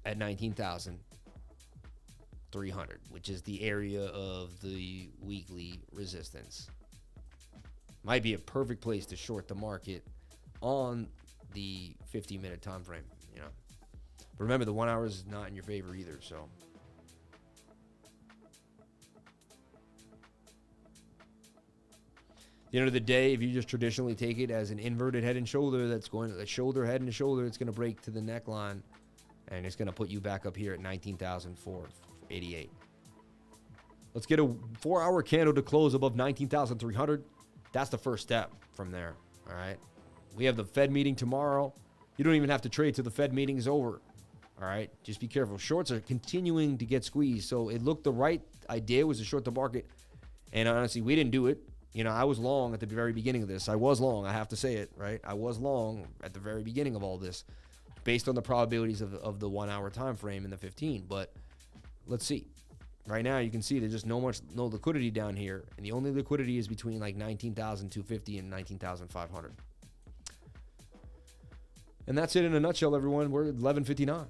at 19,300, which is the area of the weekly resistance. Might be a perfect place to short the market on the 50-minute time frame, you know. But remember, the 1 hour is not in your favor either, so. At the end of the day, if you just traditionally take it as an inverted head and shoulder, that's going to shoulder, head and shoulder, it's going to break to the neckline, and it's going to put you back up here at 19,488. Let's get a 4 hour candle to close above 19,300. That's the first step from there. All right. We have the Fed meeting tomorrow. You don't even have to trade till the Fed meeting is over. All right. Just be careful. Shorts are continuing to get squeezed. So it looked the right idea was to short the market. And honestly, we didn't do it. You know, I was long at the very beginning of this. I was long. I have to say it, right? I was long at the very beginning of all this based on the probabilities of the 1 hour time frame in the 15. But let's see. Right now, you can see there's just no liquidity down here. And the only liquidity is between like 19,250 and 19,500. And that's it in a nutshell, everyone. We're at 11:59.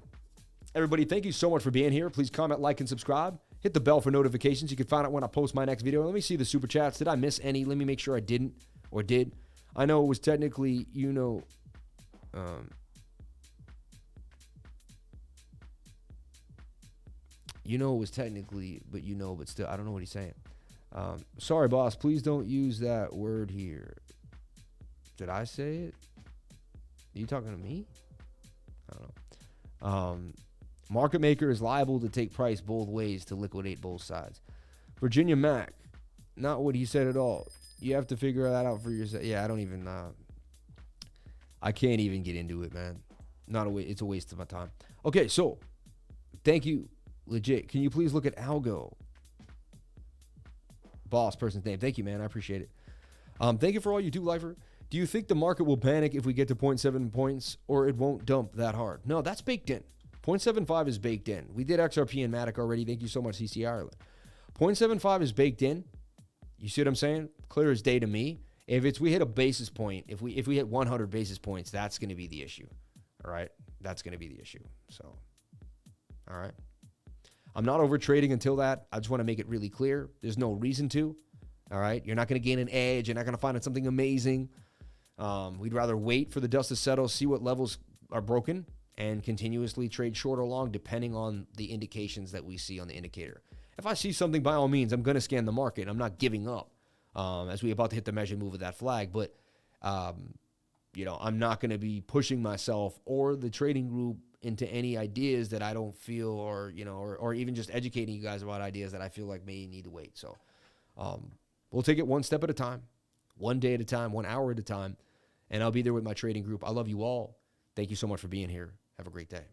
Everybody, thank you so much for being here. Please comment, like, and subscribe. Hit the bell for notifications. You can find out when I post my next video. Let me see the super chats. Did I miss any? Let me make sure I didn't or did. I know it was technically, it was technically, but still, I don't know what he's saying. Sorry, boss. Please don't use that word here. Did I say it? Are you talking to me? I don't know. Market maker is liable to take price both ways to liquidate both sides. Virginia Mac, not what he said at all. You have to figure that out for yourself. Yeah, I can't even get into it, man. It's a waste of my time. Okay, so thank you, legit. Can you please look at Algo? Boss person's name. Thank you, man. I appreciate it. Thank you for all you do, Lifer. Do you think the market will panic if we get to 0.7 points or it won't dump that hard? No, that's baked in. 0.75 is baked in. We did XRP and MATIC already. Thank you so much, CC Ireland. 0.75 is baked in. You see what I'm saying? Clear as day to me. If we hit a basis point, if we hit 100 basis points, that's going to be the issue. All right? That's going to be the issue. So, all right. I'm not over trading until that. I just want to make it really clear. There's no reason to. All right? You're not going to gain an edge. You're not going to find something amazing. We'd rather wait for the dust to settle, see what levels are broken, and continuously trade short or long depending on the indications that we see on the indicator. If I see something, by all means, I'm going to scan the market. I'm not giving up as we're about to hit the measure move of that flag. But, I'm not going to be pushing myself or the trading group into any ideas that I don't feel or even just educating you guys about ideas that I feel like may need to wait. So we'll take it one step at a time, one day at a time, 1 hour at a time, and I'll be there with my trading group. I love you all. Thank you so much for being here. Have a great day.